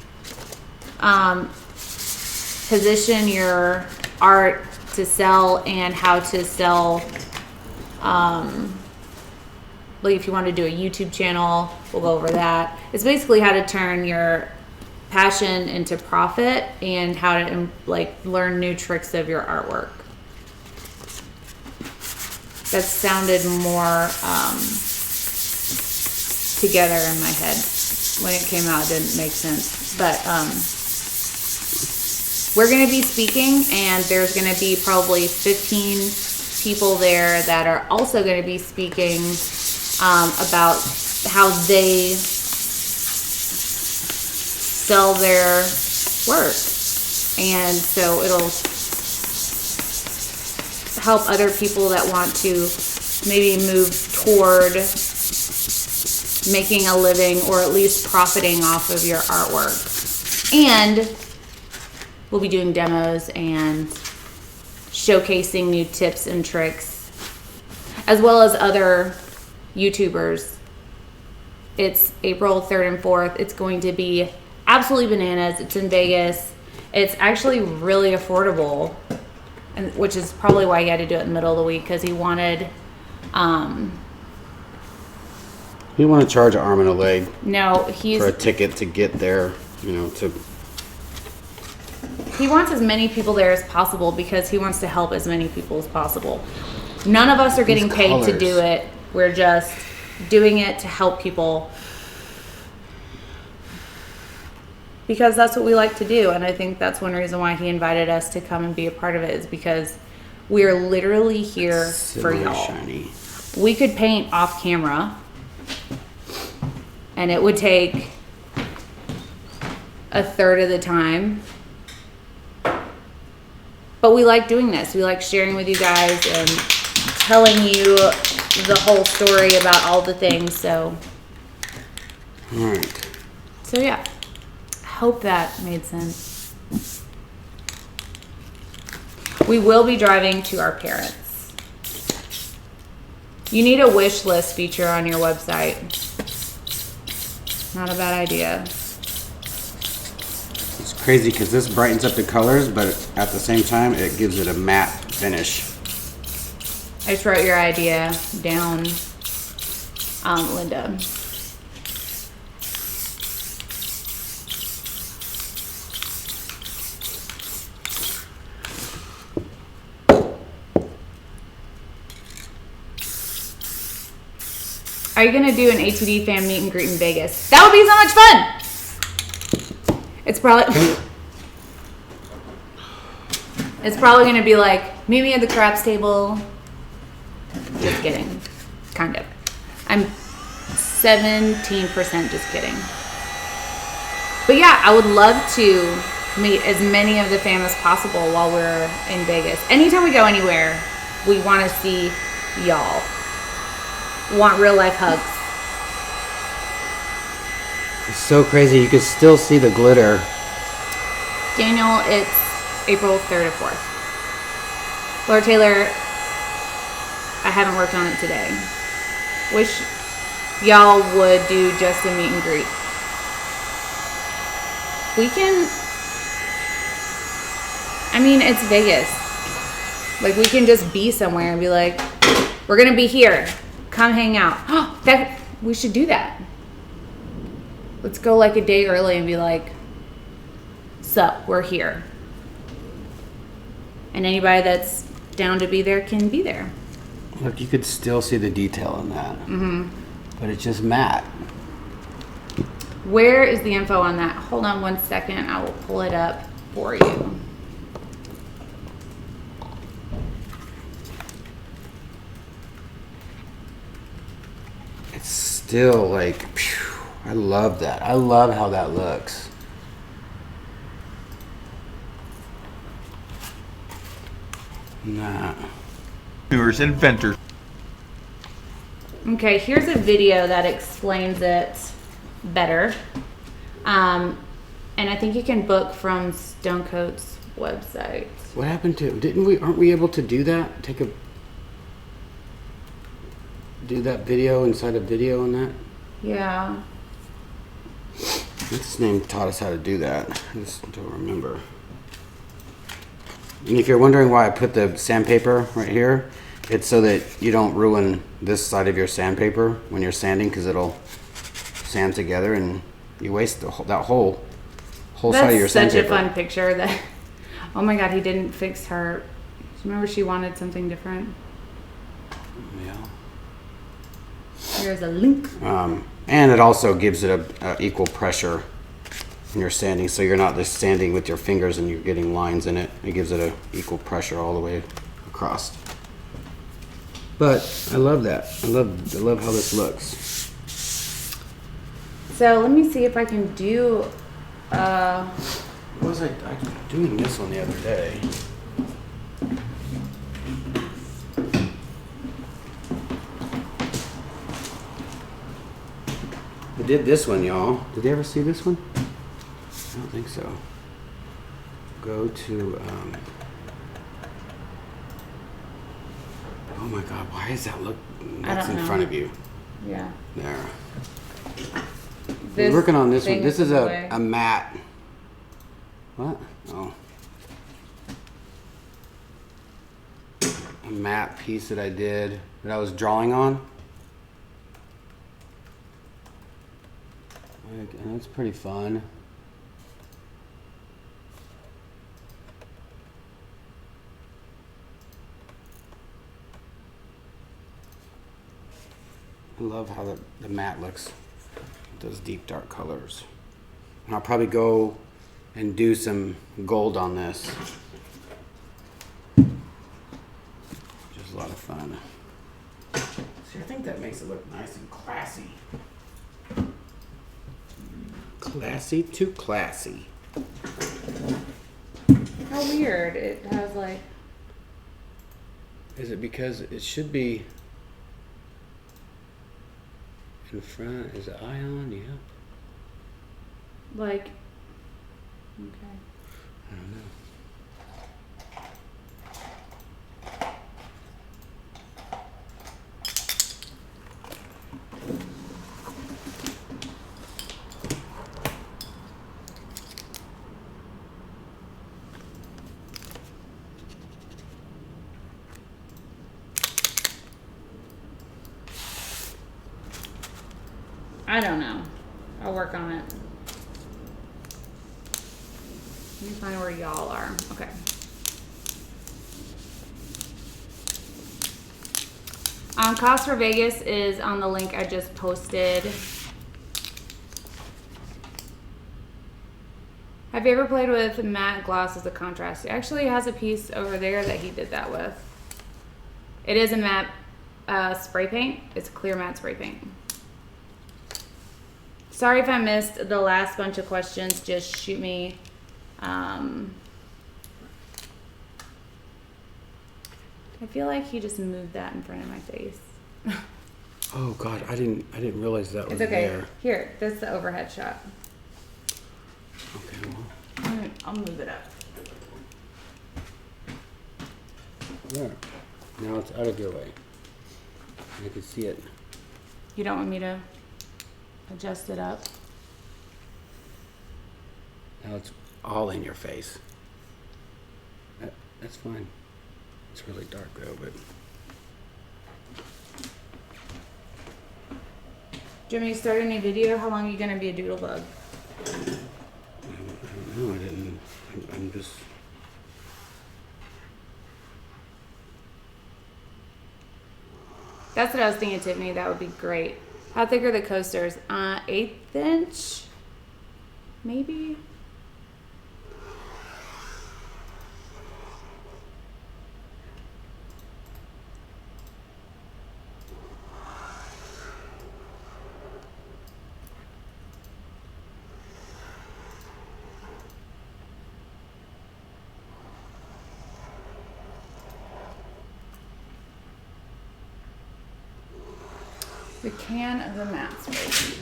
Position your art to sell and how to sell. Like if you want to do a YouTube channel, we'll go over that. It's basically how to turn your passion into profit and how to learn new tricks of your artwork. That sounded more together in my head. When it came out, it didn't make sense. But we're going to be speaking, and there's going to be probably 15 people there that are also going to be speaking about how they sell their work. And so it'll help other people that want to maybe move toward making a living or at least profiting off of your artwork. And we'll be doing demos and showcasing new tips and tricks, as well as other YouTubers. It's April 3rd and 4th. It's going to be absolutely bananas. It's in Vegas. It's actually really affordable, and which is probably why he had to do it in the middle of the week, because he wanted You want to charge an arm and a leg he's for a ticket to get there, he wants as many people there as possible because he wants to help as many people as possible. None of us are getting paid to do it. We're just doing it to help people because that's what we like to do. And I think that's one reason why he invited us to come and be a part of it, is because we're literally here for y'all. Shiny. We could paint off camera and it would take a third of the time. But we like doing this. We like sharing with you guys and telling you the whole story about all the things. So yeah, I hope that made sense. We will be driving to our parents. You need a wish list feature on your website. Not a bad idea. It's crazy because this brightens up the colors, but at the same time, it gives it a matte finish. I just wrote your idea down, Linda. Are you gonna do an ATD fan meet and greet in Vegas? That would be so much fun. It's probably gonna be like, meet me at the craps table. Just kidding. Kind of. I'm 17% just kidding. But yeah, I would love to meet as many of the fam as possible while we're in Vegas. Anytime we go anywhere, we want to see y'all. Want real life hugs. It's so crazy. You can still see the glitter. Daniel, it's April 3rd or 4th. Laura Taylor, I haven't worked on it today. Wish y'all would do just a meet and greet. We can, I mean, it's Vegas. Like, we can just be somewhere and be like, we're going to be here. Come hang out. We should do that. Let's go like a day early and be like, sup, we're here. And anybody that's down to be there can be there. Look, you could still see the detail in that. Mm-hmm. But it's just matte. Where is the info on that? Hold on one second. I will pull it up for you. It's still like, phew, I love that. I love how that looks. Nah. Entrepreneurs, inventors. Okay, here's a video that explains it better. And I think you can book from StoneCoat's website. What happened to, aren't we able to do that? Do that video inside a video on that? Yeah. What's his name taught us how to do that? I just don't remember. And if you're wondering why I put the sandpaper right here, it's so that you don't ruin this side of your sandpaper when you're sanding, because it'll sand together and you waste that whole side of your sandpaper. That's such a fun picture. That, oh my God, he didn't fix her. Remember, she wanted something different. Yeah. Here's a link. And it also gives it a equal pressure when you're sanding, so you're not just sanding with your fingers and you're getting lines in it. It gives it a equal pressure all the way across. But I love that. I love how this looks. So let me see if I can do. What was I doing this one the other day? I did this one, y'all. Did you ever see this one? I don't think so. Go to, oh my God, why is that look? That's in front of you. Yeah. There. We're working on this one. This is a matte. What? Oh. A matte piece that I did, that I was drawing on. And it's pretty fun. I love how the matte looks with those deep dark colors. And I'll probably go and do some gold on this. Which is a lot of fun. See, I think that makes it look nice and classy. Classy to classy. How weird. It has like. Is it because it should be in front? Is the eye on? Yeah. Like. Okay. I don't know. I don't know. I'll work on it. Let me find where y'all are. Okay. Cost for Vegas is on the link I just posted. Have you ever played with matte gloss as a contrast? He actually has a piece over there that he did that with. It is a matte spray paint. It's a clear matte spray paint. Sorry if I missed the last bunch of questions. Just shoot me. I feel like he just moved that in front of my face. Oh God, I didn't realize that was It's okay. there. Here, this is the overhead shot. Okay, well, I'll move it up. there. Now it's out of your way. I can see it. You don't want me to adjust it up? Now it's all in your face. That's fine. It's really dark though, but. Do you want me to start a new video? How long are you going to be a doodle bug? I don't know, I didn't. I'm just. That's what I was thinking, Tiffany. That would be great. How thick are the coasters? 1/8 inch? Maybe? The can of the matte spray.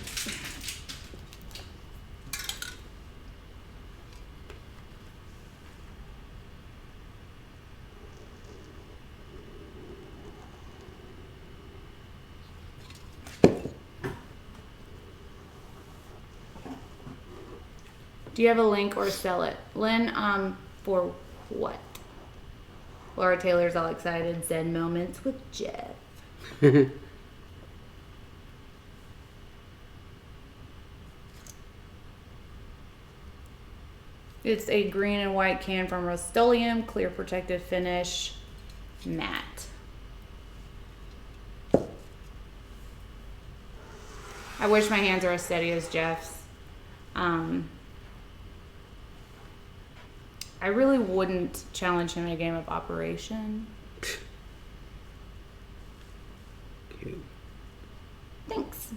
Do you have a link or sell it? Lynn, for what? Laura Taylor's all excited. Zen moments with Jeff. It's a green and white can from Rustoleum, clear protective finish, matte. I wish my hands were as steady as Jeff's. I really wouldn't challenge him in a game of Operation. Cute. Thanks.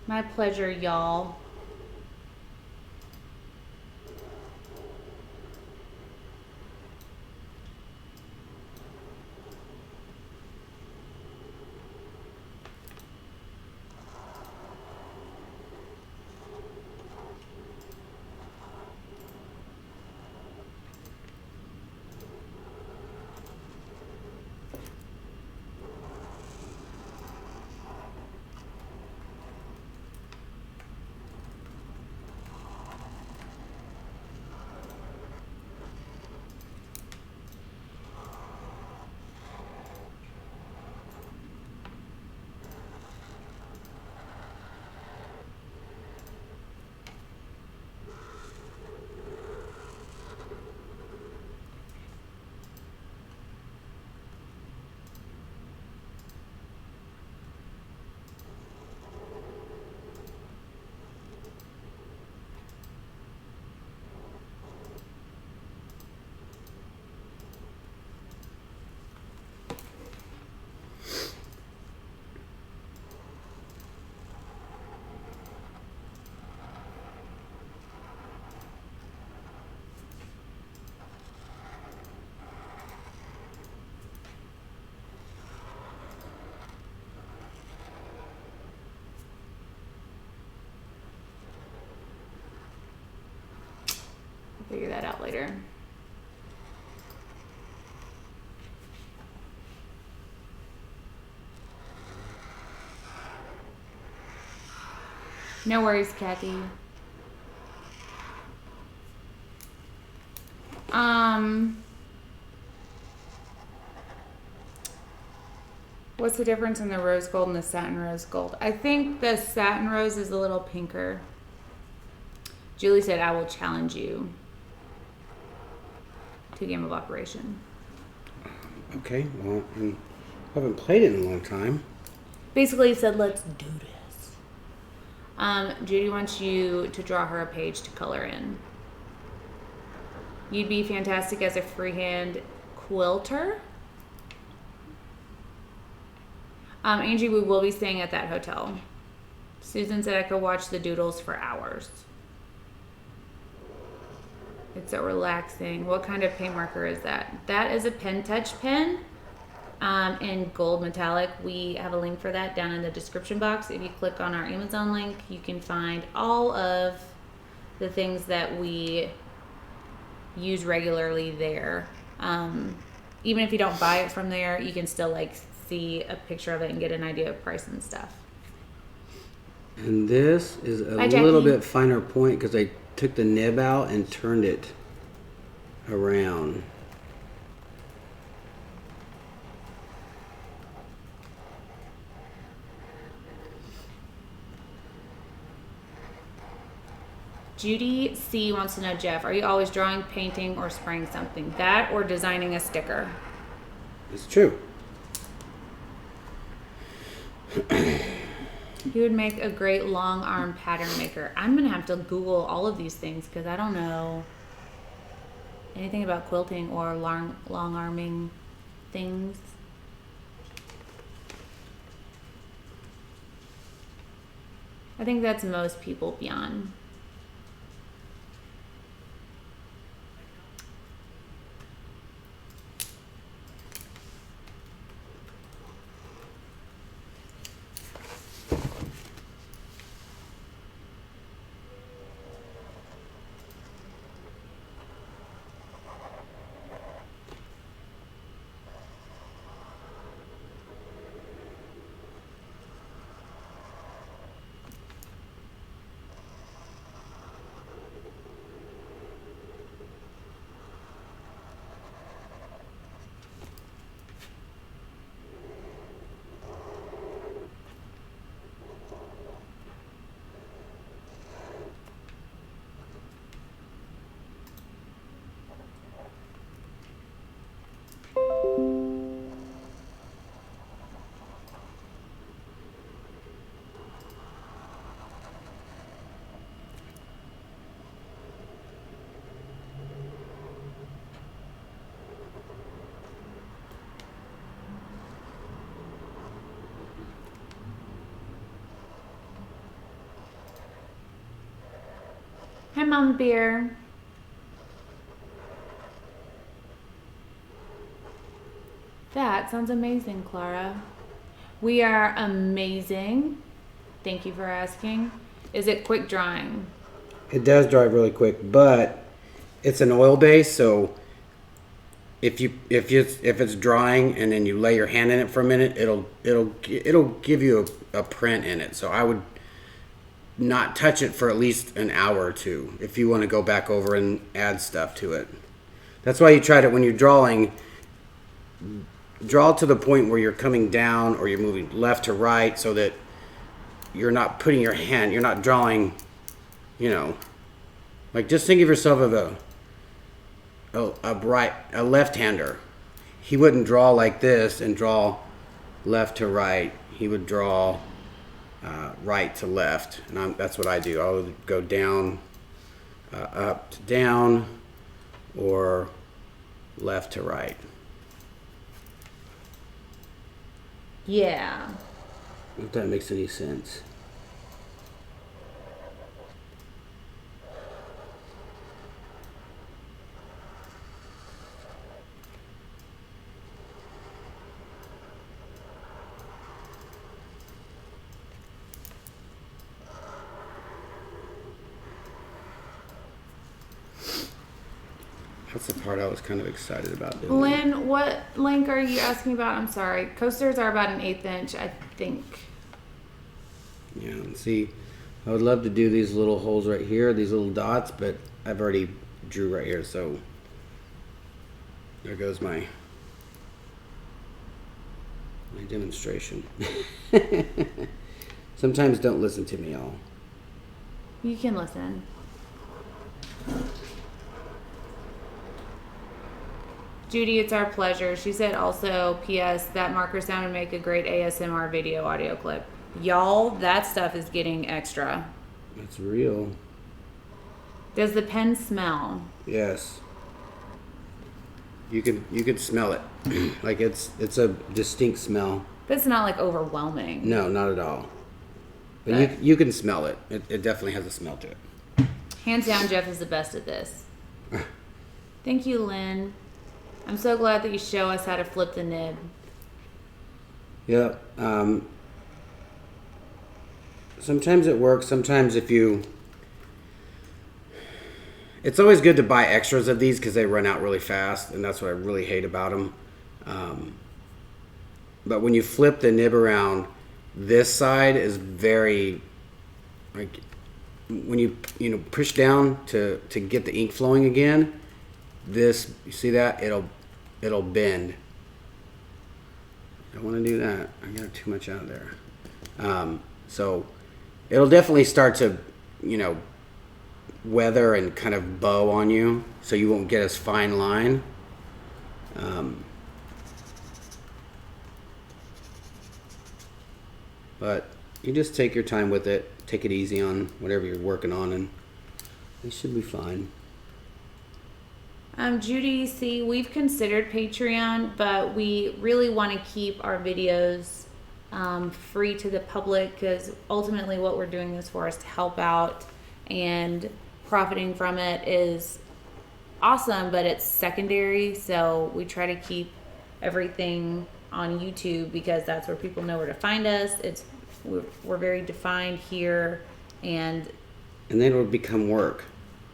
My pleasure, y'all. Figure that out later. No worries, Kathy. What's the difference in the rose gold and the satin rose gold? I think the satin rose is a little pinker. Julie said, I will challenge you to a game of operation. Okay, well, I haven't played it in a long time. Basically, he said, let's do this. Judy wants you to draw her a page to color in. You'd be fantastic as a freehand quilter. Angie, we will be staying at that hotel. Susan said I could watch the doodles for hours. It's so relaxing. What kind of paint marker is that? That is a pen touch pen in gold metallic. We have a link for that down in the description box. If you click on our Amazon link, you can find all of the things that we use regularly there. Even if you don't buy it from there, you can still like see a picture of it and get an idea of price and stuff. And this is a Hi, little Jackie. bit finer point because I took the nib out and turned it around. Judy C wants to know, Jeff, are you always drawing, painting, or spraying something? That or designing a sticker? It's true. He would make a great long arm pattern maker. I'm gonna have to Google all of these things because I don't know anything about quilting or long arming things. I think that's most people beyond. Hi, Mama Bear. That sounds amazing, Clara. We are amazing. Thank you for asking. Is it quick drying? It does dry really quick, but it's an oil base, so if it's drying and then you lay your hand in it for a minute, it'll give you a print in it. So I would not touch it for at least an hour or two if you want to go back over and add stuff to it. That's why you try to, when you're drawing, draw to the point where you're coming down or you're moving left to right so that you're not putting your hand, you're not drawing, like just think of yourself as a left-hander. He wouldn't draw like this and draw left to right. He would draw right to left, and that's what I do. I would go down, up to down, or left to right. Yeah. If that makes any sense. That's the part I was kind of excited about doing. Lynn, what link are you asking about? I'm sorry. Coasters are about an 1/8 inch, I think. Yeah, and see, I would love to do these little holes right here, these little dots, but I've already drew right here, so there goes my my demonstration. Sometimes don't listen to me, y'all. You can listen. Judy, it's our pleasure. She said also, P.S., that marker sound would make a great ASMR video audio clip. Y'all, that stuff is getting extra. That's real. Does the pen smell? Yes. You could smell it. Like it's a distinct smell. But it's not like overwhelming. No, not at all. But you can smell it. It definitely has a smell to it. Hands down, Jeff is the best at this. Thank you, Lynn. I'm so glad that you show us how to flip the nib. Yeah. Sometimes it works. Sometimes it's always good to buy extras of these because they run out really fast, and that's what I really hate about them. But when you flip the nib around, this side is very, like, when you push down to get the ink flowing again, this, you see that? It'll bend. I don't want to do that. I got too much out there. So it'll definitely start to, weather and kind of bow on you, so you won't get as fine line. But you just take your time with it. Take it easy on whatever you're working on, and it should be fine. Judy, see, we've considered Patreon, but we really want to keep our videos free to the public, because ultimately what we're doing this for is to help out, and profiting from it is awesome, but it's secondary. So we try to keep everything on YouTube because that's where people know where to find us. We're very defined here, and then it'll become work.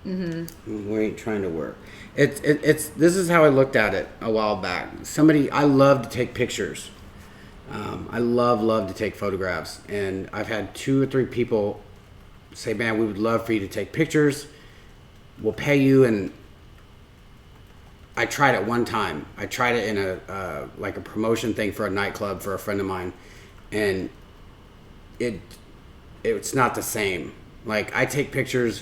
Mm-hmm. We ain't trying to work. This is how I looked at it a while back. I love to take pictures. I love to take photographs, and I've had 2 or 3 people say, "Man, we would love for you to take pictures. We'll pay you." And I tried it one time. I tried it in a promotion thing for a nightclub for a friend of mine, and it's not the same. Like, I take pictures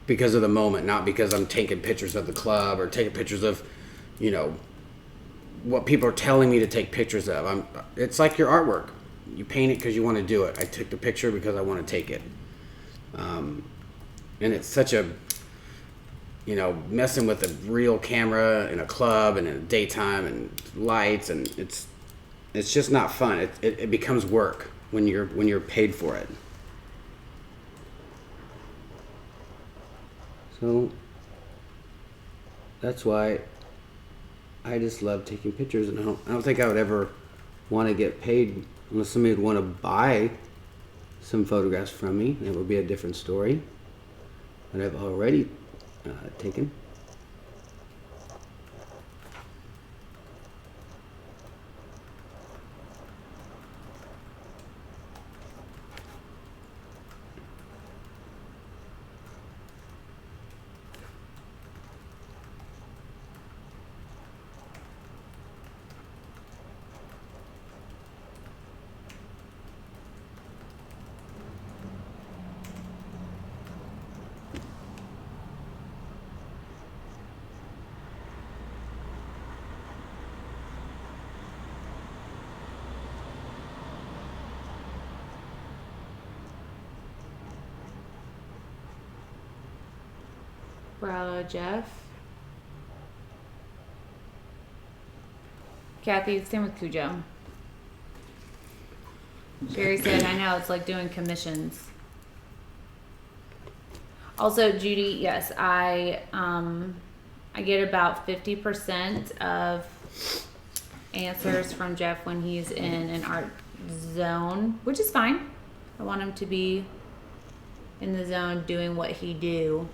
because of the moment, not because I'm taking pictures of the club or taking pictures of, what people are telling me to take pictures of. It's like your artwork. You paint it because you want to do it. I took the picture because I want to take it. And it's such a, messing with a real camera in a club and in the daytime and lights, and it's just not fun. It becomes work when you're paid for it. So that's why I just love taking pictures, and I don't think I would ever want to get paid unless somebody would want to buy some photographs from me. That would be a different story. But I've already taken. Bravo, Jeff. Kathy, same with Cujo. Sherry said, I know, it's like doing commissions. Also, Judy, yes, I get about 50% of answers from Jeff when he's in an art zone, which is fine. I want him to be in the zone doing what he do.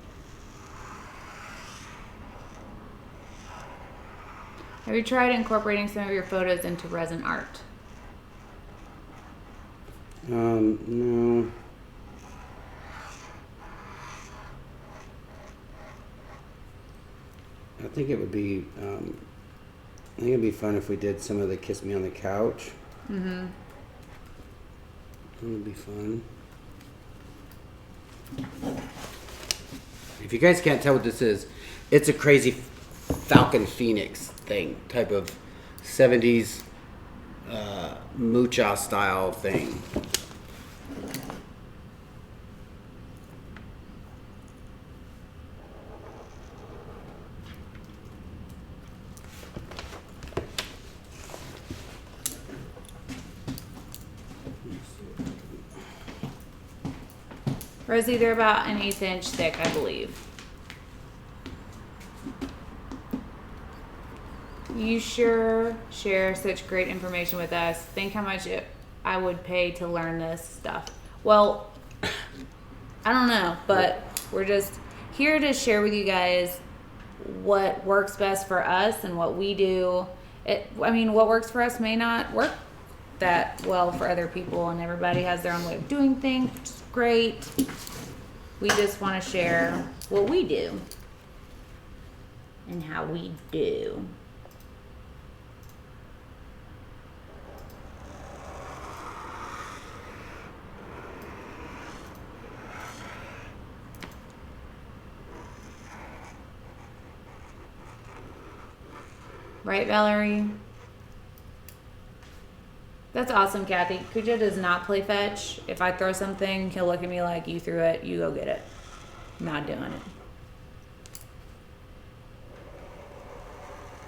Have you tried incorporating some of your photos into Resin Art? No. I think it'd be fun if we did some of the Kiss Me on the Couch. Mm-hmm. That'll be fun. If you guys can't tell what this is, it's a crazy Falcon Phoenix thing, type of 70s mucha style thing. Rosie, they're about an 1/8 inch thick, I believe. You sure share such great information with us. Think how much I would pay to learn this stuff. Well, I don't know, but we're just here to share with you guys what works best for us and what we do. What works for us may not work that well for other people, and everybody has their own way of doing things, which is great. We just want to share what we do and how we do. Right, Valerie? That's awesome, Kathy. Kuja does not play fetch. If I throw something, he'll look at me like, you threw it, you go get it. Not doing it.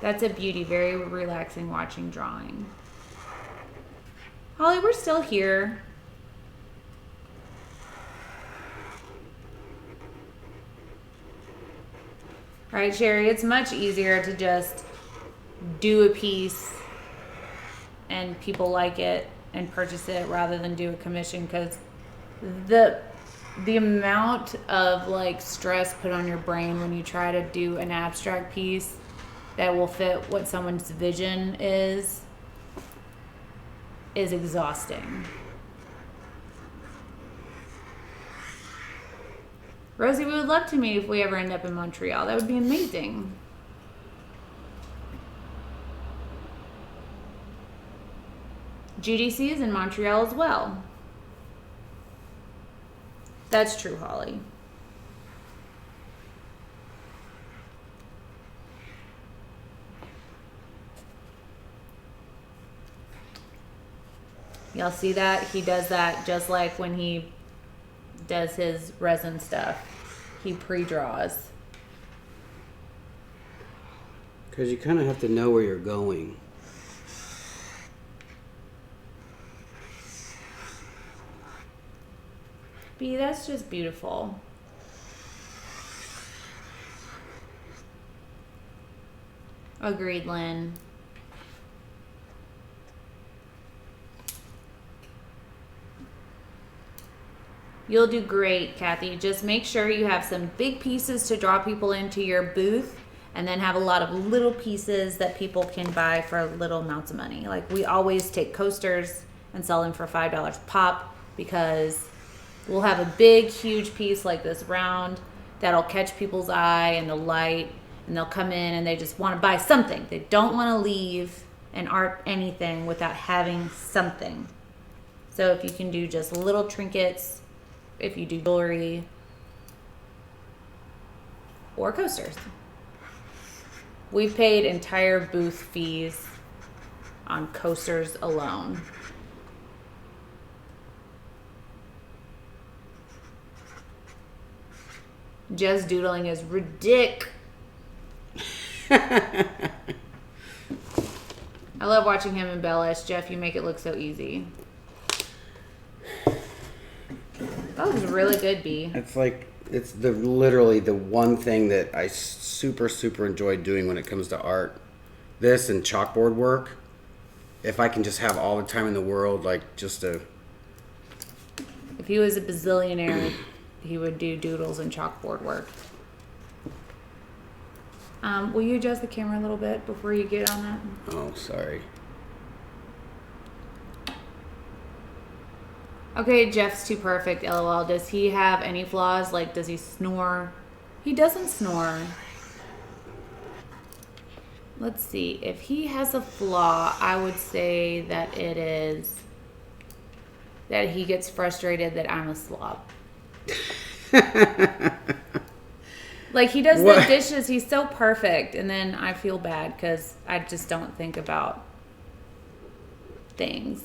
That's a beauty. Very relaxing watching drawing. Holly, we're still here. All right, Sherry, it's much easier to just do a piece and people like it and purchase it rather than do a commission, because the amount of like stress put on your brain when you try to do an abstract piece that will fit what someone's vision is exhausting. Rosie, we would love to meet if we ever end up in Montreal. That would be amazing. GDC is in Montreal as well. That's true, Holly. Y'all see that? He does that just like when he does his resin stuff. He pre-draws. Because you kind of have to know where you're going. B, that's just beautiful. Agreed, Lynn. You'll do great, Kathy. Just make sure you have some big pieces to draw people into your booth, and then have a lot of little pieces that people can buy for little amounts of money. Like, we always take coasters and sell them for $5 a pop, because we'll have a big, huge piece like this round that'll catch people's eye and the light, and they'll come in and they just want to buy something. They don't want to leave an art anything without having something. So if you can do just little trinkets, if you do jewelry or coasters. We've paid entire booth fees on coasters alone. Just doodling is ridiculous. I love watching him embellish. Jeff, you make it look so easy. That looks really good, B. It's like, it's literally the one thing that I super enjoy doing when it comes to art. This and chalkboard work. If I can just have all the time in the world, like just to... If he was a bazillionaire, he would do doodles and chalkboard work. Will you adjust the camera a little bit before you get on that? Oh, sorry. Okay, Jeff's too perfect, LOL. Does he have any flaws? Like, does he snore? He doesn't snore. let's see. If he has a flaw, I would say that it is that he gets frustrated that I'm a slob. Like, he does the dishes, he's so perfect, and then I feel bad because I just don't think about things.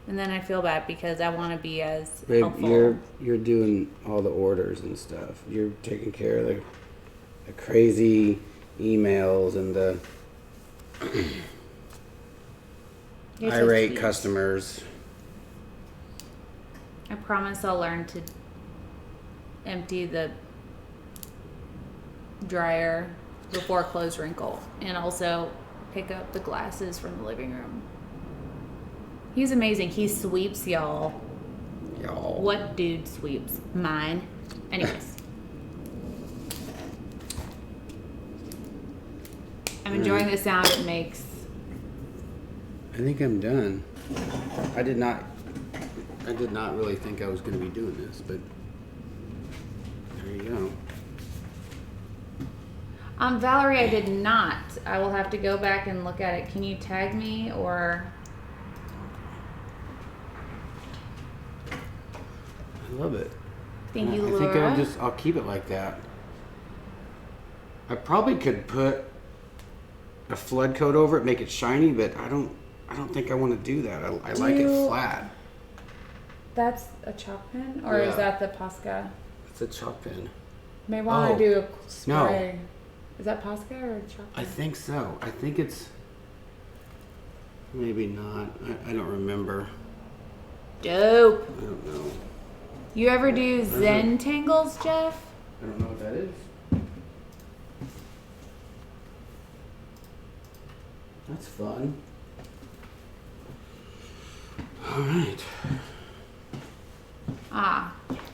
And then I feel bad because I want to be as helpful. You're doing all the orders and stuff. You're taking care of the crazy emails and the irate customers. I promise I'll learn to empty the dryer before clothes wrinkle, and also pick up the glasses from the living room. He's amazing. He sweeps, y'all. What dude sweeps? Mine. Anyways. I'm enjoying the sound it makes. I think I'm done. I did not really think I was going to be doing this, but there you go. Valerie, I did not. I will have to go back and look at it. Can you tag me or... I love it. Thank you, I Laura. think I'll keep it like that. I probably could put a flood coat over it, make it shiny, but I don't think I want to do that. I like it flat. That's a chalk pen, or is that the Posca? It's a chalk pen. May want to do a spray. No. Is that Posca or a chalk pen? I think so. I think it's maybe not. I don't remember. Dope. I don't know. You ever do Zentangles, Jeff? I don't know what that is. That's fun. All right.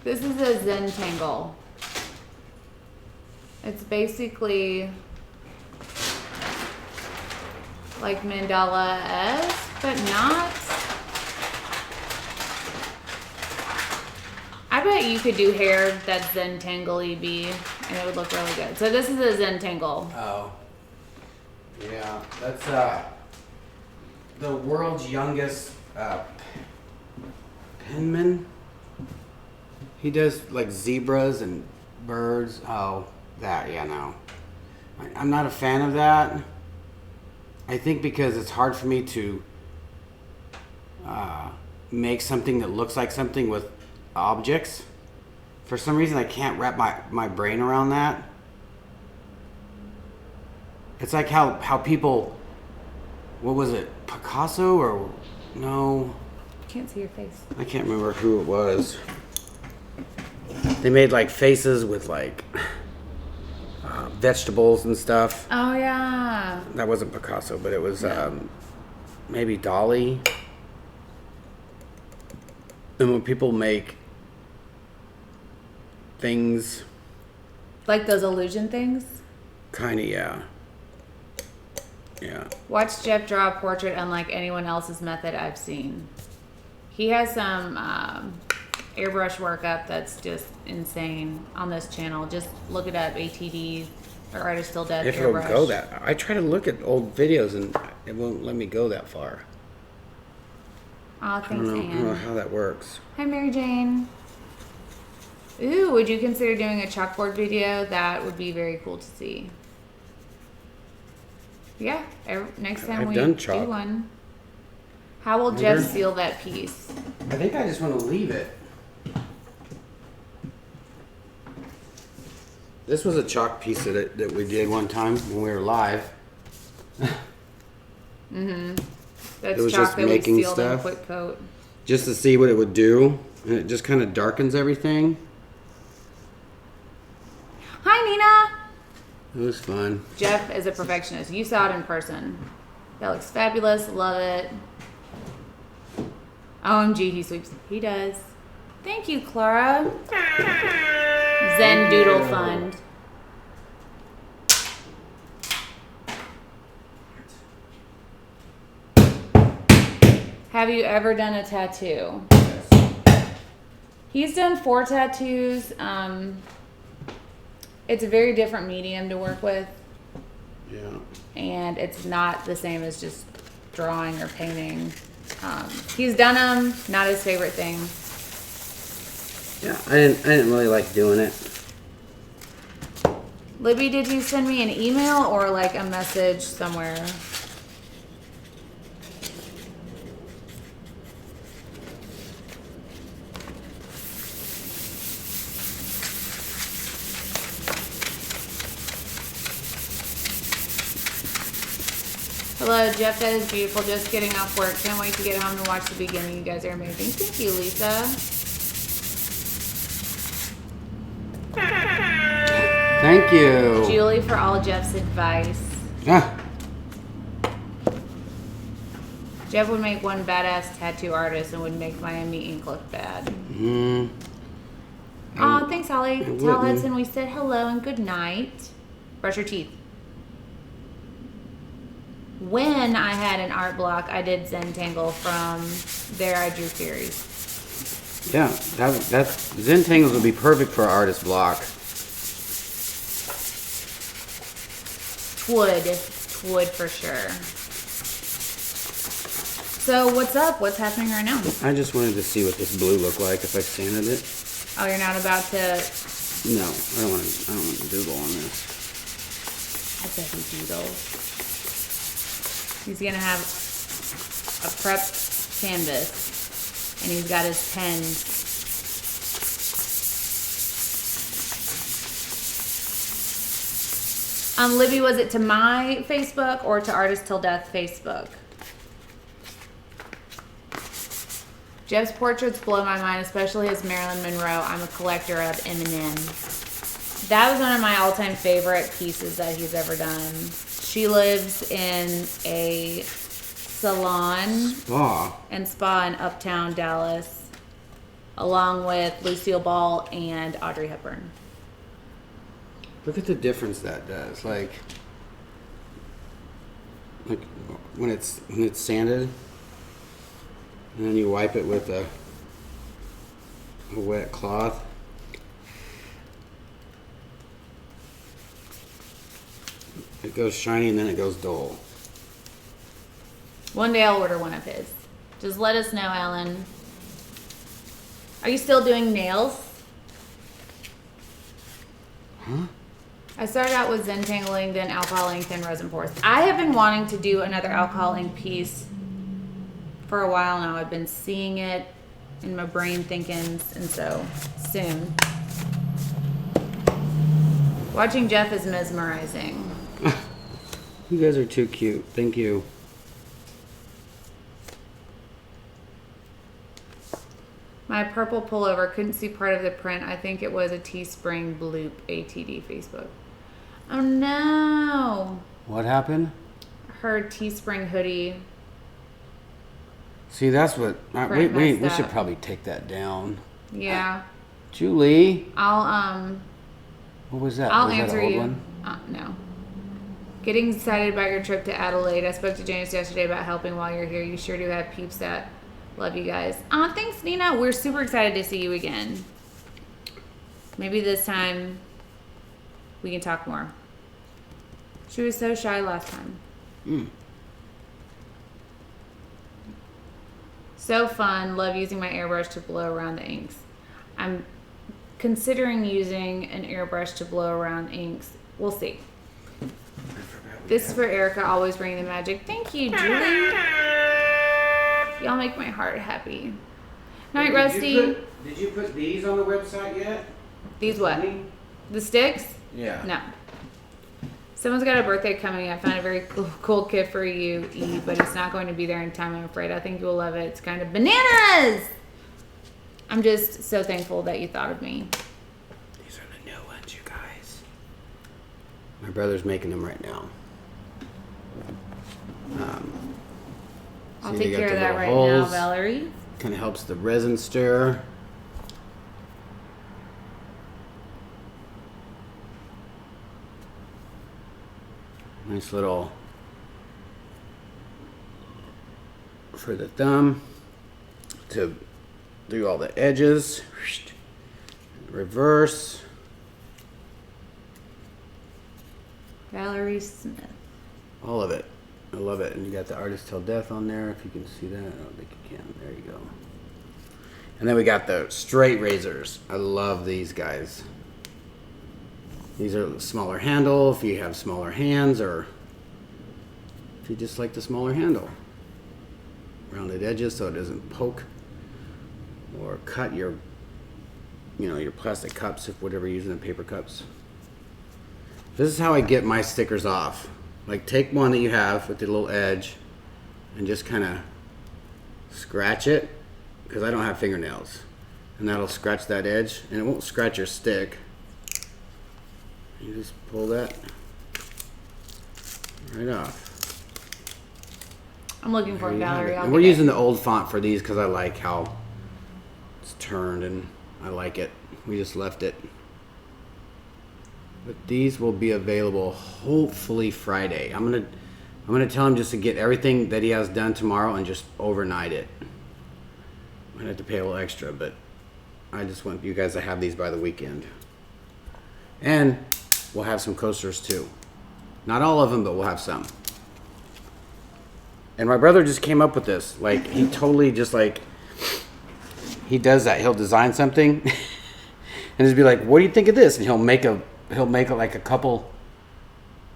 This is a Zentangle. It's basically like mandala-esque, but not. I bet you could do hair that's Zentangle-y and it would look really good. So this is a Zentangle. Oh. Yeah, that's the world's youngest penman. He does like zebras and birds. Oh, that, yeah, no. I'm not a fan of that. I think because it's hard for me to make something that looks like something with objects. For some reason, I can't wrap my brain around that. It's like how people, what was it, Picasso or no? Can't see your face. I can't remember who it was. They made like faces with like vegetables and stuff. Oh yeah. That wasn't Picasso, but it was maybe Dali. And when people make things, like those illusion things? kind of, yeah. Yeah. Watch Jeff draw a portrait unlike anyone else's method I've seen. He has some airbrush work up that's just insane on this channel. Just look it up, ATD or Artist Still Dead If airbrush. it'll go that. I try to look at old videos and it won't let me go that far. Aw, thanks, I don't know Anne. how that works. Hi, Mary Jane. Ooh, would you consider doing a chalkboard video? That would be very cool to see. Yeah, next time we done do chalk. one. How will Jeff seal that piece? I think I just want to leave it. This was a chalk piece that we did one time when we were live. That's It was chalk just that we making sealed in stuff. quick coat. Just to see what it would do. And it just kind of darkens everything. Hi, Nina. It was fun. Jeff is a perfectionist. You saw it in person. That looks fabulous. Love it. OMG, he sweeps. He does. Thank you, Clara. Zen Doodle Fund. Have you ever done a tattoo? He's done 4 tattoos. It's a very different medium to work with. Yeah. And it's not the same as just drawing or painting. He's done them, not his favorite thing. Yeah, I didn't really like doing it. Libby, did you send me an email or like a message somewhere? Hello, Jeff, that is beautiful. Just getting off work. Can't wait to get home and watch the beginning. You guys are amazing. Thank you, Lisa. Thank you. Julie for all Jeff's advice. Ah, Jeff would make one badass tattoo artist and would make Miami ink look bad. Oh, thanks, Holly. Tell wouldn't. Hudson we said hello and good night. Brush your teeth. When I had an art block, I did Zentangle. From there, I drew fairies. yeah, that's Zentangles would be perfect for an artist block. Would for sure. So what's up? What's happening right now? I just wanted to see what this blue looked like if I sanded it. Oh, you're not about to. No, I don't want to doodle on this. I bet he doodles. He's gonna have a prepped canvas, and he's got his pens. Libby, was it to my Facebook or to Artist Till Death Facebook? Jeff's portraits blow my mind, especially his Marilyn Monroe. I'm a collector of Eminem. That was one of my all-time favorite pieces that he's ever done. She lives in a salon and spa in Uptown Dallas, along with Lucille Ball and Audrey Hepburn. Look at the difference that does. Like when it's sanded, and then you wipe it with a wet cloth. It goes shiny and then it goes dull. One day I'll order one of his. Just let us know, Ellen. Are you still doing nails? Huh? I started out with Zentangling, then alcohol ink, then resin pours. I have been wanting to do another alcohol ink piece for a while now. I've been seeing it in my brain thinking, and so soon. Watching Jeff is mesmerizing. You guys are too cute. Thank you. My purple pullover, couldn't see part of the print. I think it was a Teespring Bloop ATD Facebook. Oh no. What happened? Her Teespring hoodie. See, that's what. We messed should up. probably take that down. Yeah. Julie, I'll what was that? I'll Was that answer an old you. one? No. Getting excited about your trip to Adelaide. I spoke to Janice yesterday about helping while you're here. You sure do have peeps that love you guys. Thanks, Nina. We're super excited to see you again. Maybe this time we can talk more. She was so shy last time. So fun. Love using my airbrush to blow around the inks. I'm considering using an airbrush to blow around inks. We'll see. This is for Erica, always bringing the magic. Thank you, Julie. Y'all make my heart happy. Night, Rusty. Did you put these on the website yet? These what? The Stix? Yeah. No. Someone's got a birthday coming. I found a very cool gift for you, E, but it's not going to be there in time, I'm afraid. I think you'll love it. It's kind of bananas! I'm just so thankful that you thought of me. These are the new ones, you guys. My brother's making them right now. I'll See, take they got care the of that little right now, holes. Valerie. Kind of helps the resin stir. Nice little for the thumb to do all the edges. Reverse. Valerie Smith. All of it. I love it. And you got the Artist Till Death on there, if you can see that. I don't think you can. There you go. And then we got the straight razors. I love these guys. These are smaller handle if you have smaller hands, or if you just like the smaller handle. Rounded edges so it doesn't poke or cut your, your plastic cups, if whatever you're using, the paper cups. This is how I get my stickers off. Like, take one that you have with the little edge and just kind of scratch it, because I don't have fingernails, and that'll scratch that edge, and it won't scratch your stick. You just pull that right off. I'm looking for it, Valerie. And we're using the old font for these because I like how it's turned, and I like it. We just left it. But these will be available hopefully Friday. I'm gonna tell him just to get everything that he has done tomorrow and just overnight it. Might have to pay a little extra, but I just want you guys to have these by the weekend. And we'll have some coasters too. Not all of them, but we'll have some. And my brother just came up with this. Like, he totally just he does that. He'll design something and just be like, "What do you think of this?" And he'll make like a couple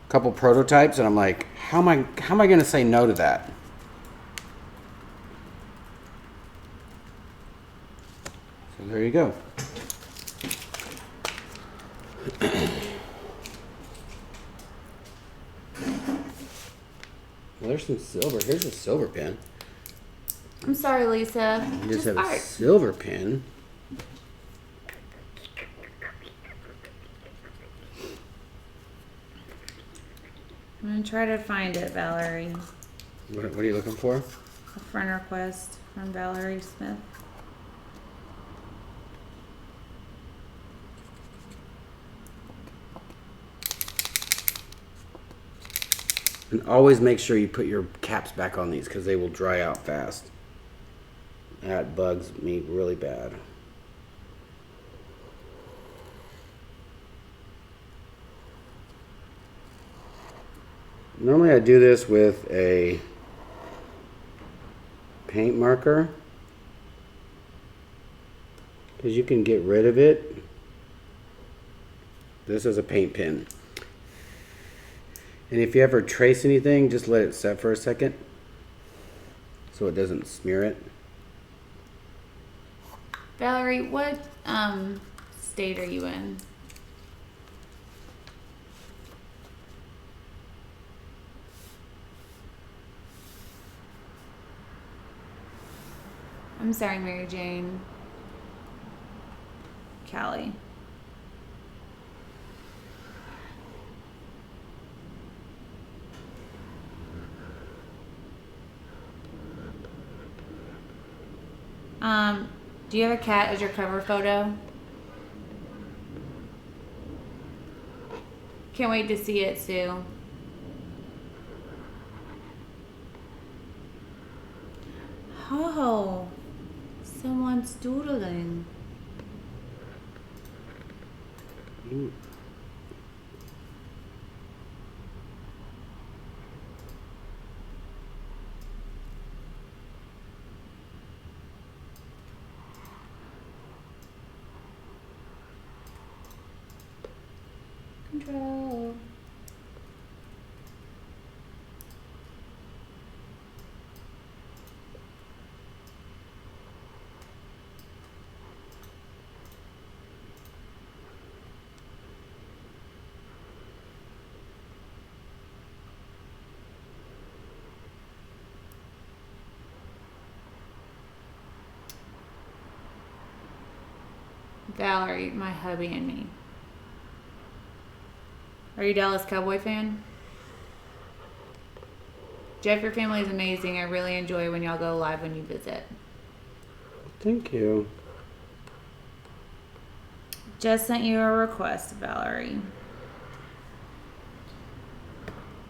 prototypes, and I'm like, how am I going to say no to that? So there you go. Well, there's some silver. Here's a silver pen. I'm sorry, Lisa. You just have art. a silver pen. I'm going to try to find it, Valerie. What are you looking for? A friend request from Valerie Smith. And always make sure you put your caps back on these, because they will dry out fast. That bugs me really bad. Normally I do this with a paint marker, because you can get rid of it. This is a paint pen. And if you ever trace anything, just let it set for a second so it doesn't smear it. Valerie, what state are you in? I'm sorry, Mary Jane. Callie. Do you have a cat as your cover photo? Can't wait to see it, Sue. Oh, someone's doodling. Ooh. Control. Valerie, my hubby and me. Are you a Dallas Cowboy fan? Jeff, your family is amazing. I really enjoy when y'all go live when you visit. Thank you. Just sent you a request, Valerie.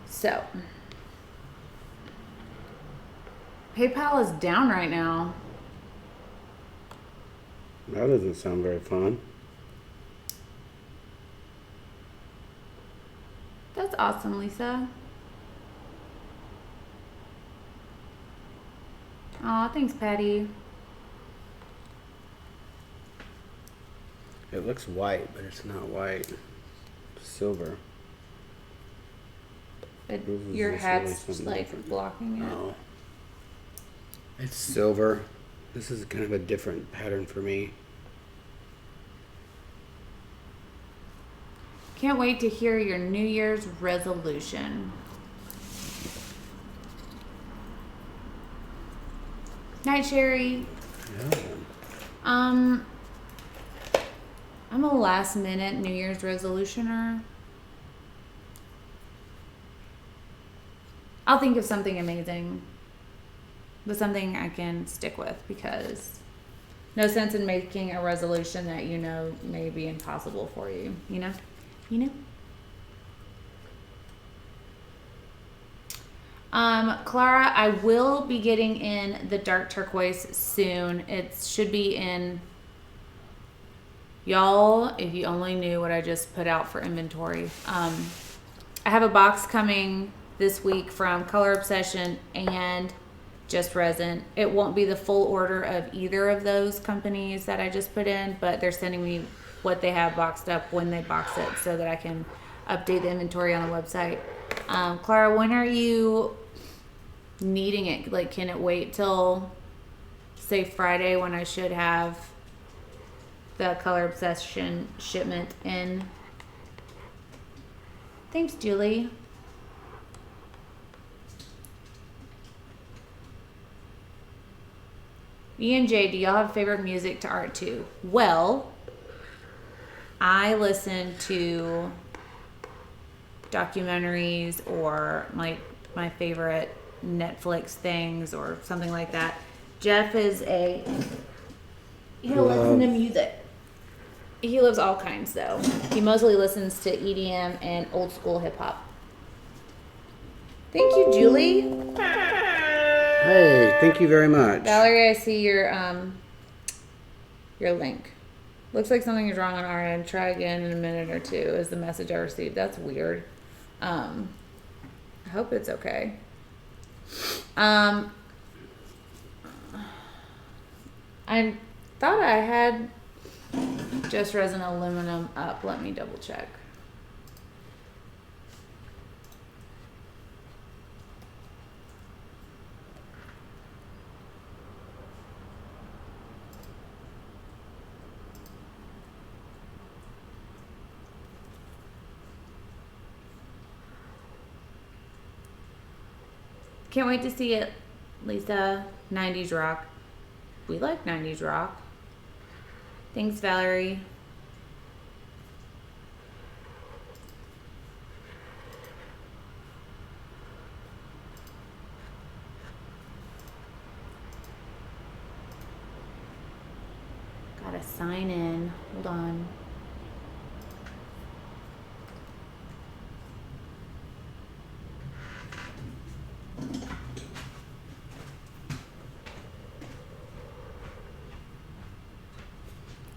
So, PayPal is down right now. That doesn't sound very fun. That's awesome, Lisa. Aw, thanks, Patty. It looks white, but it's not white. Silver. But This is your just hat's really something like different. blocking it. Oh. It's silver. This is kind of a different pattern for me. Can't wait to hear your New Year's resolution. Night, Sherry. Yeah. I'm a last minute New Year's resolutioner. I'll think of something amazing, but something I can stick with, because no sense in making a resolution that you know may be impossible for you, you know? Clara, I will be getting in the dark turquoise soon. It should be in, y'all, if you only knew what I just put out for inventory. I have a box coming this week from Color Obsession and Just Resin. It won't be the full order of either of those companies that I just put in, but they're sending me what they have boxed up when they box it so that I can update the inventory on the website. Clara, when are you needing it? Like, can it wait till, say, Friday, when I should have the Color Obsession shipment in? Thanks, Julie. E and J, do y'all have favorite music to art to? Well, I listen to documentaries or like my favorite Netflix things or something like that. Jeff is he'll listen to music. He loves all kinds though. He mostly listens to EDM and old school hip hop. Thank you, Julie. Hey, thank you very much. Valerie, I see your link. Looks like something is wrong on our end. Try again in a minute or two is the message I received. That's weird. I hope it's okay. I thought I had Just Resin aluminum up. Let me double check. Can't wait to see it, Lisa. 90s rock. We like 90s rock. Thanks, Valerie. Gotta sign in. Hold on.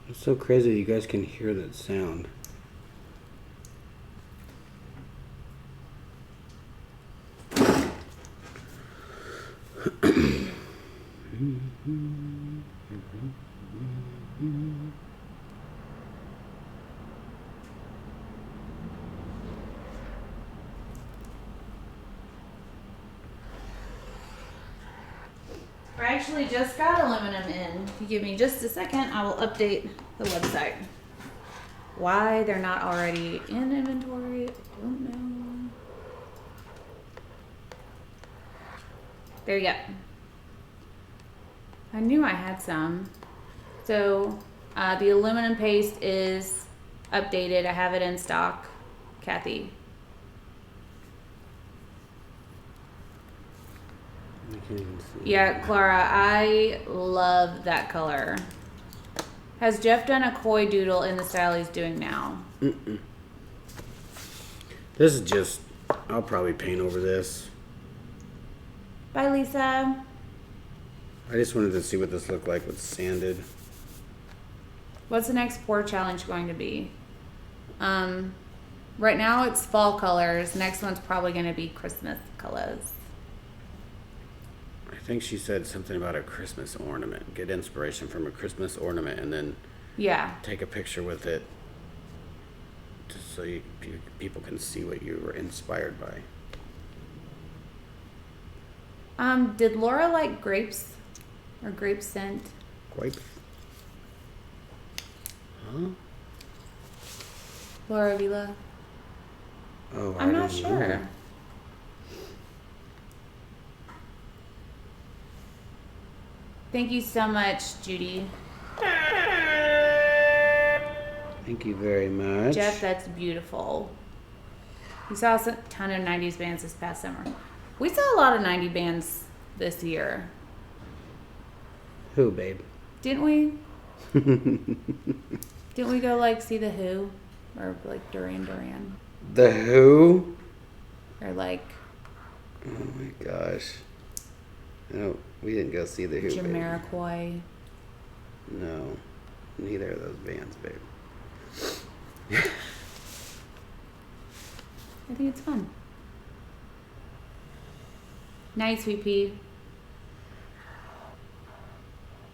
It's so crazy you guys can hear that sound. I actually just got aluminum in. If you give me just a second, I will update the website. Why they're not already in inventory, I don't know. There you go. I knew I had some. So the aluminum paste is updated. I have it in stock. Kathy. I can't even see. Yeah, Clara, I love that color. Has Jeff done a koi doodle in the style he's doing now? Mm-mm. This is just, I'll probably paint over this. Bye, Lisa. I just wanted to see what this looked like with sanded. What's the next pour challenge going to be? Right now it's fall colors. Next one's probably going to be Christmas colors. I think she said something about a Christmas ornament. Get inspiration from a Christmas ornament and then take a picture with it, just so people can see what you were inspired by. Did Laura like grapes or grape scent? Grape? Huh? Laura Vila? Oh, I'm not sure. Know. Thank you so much, Judy. Thank you very much. Jeff, that's beautiful. We saw a ton of 90s bands this past summer. We saw a lot of 90s bands this year. Who, babe? Didn't we? Didn't we go like see the Who? Or like Duran Duran? The Who? Or like... Oh my gosh. No, we didn't go see the Who. Jamiroquai. No, neither of those bands, babe. I think it's fun. Night, Sweet Pea.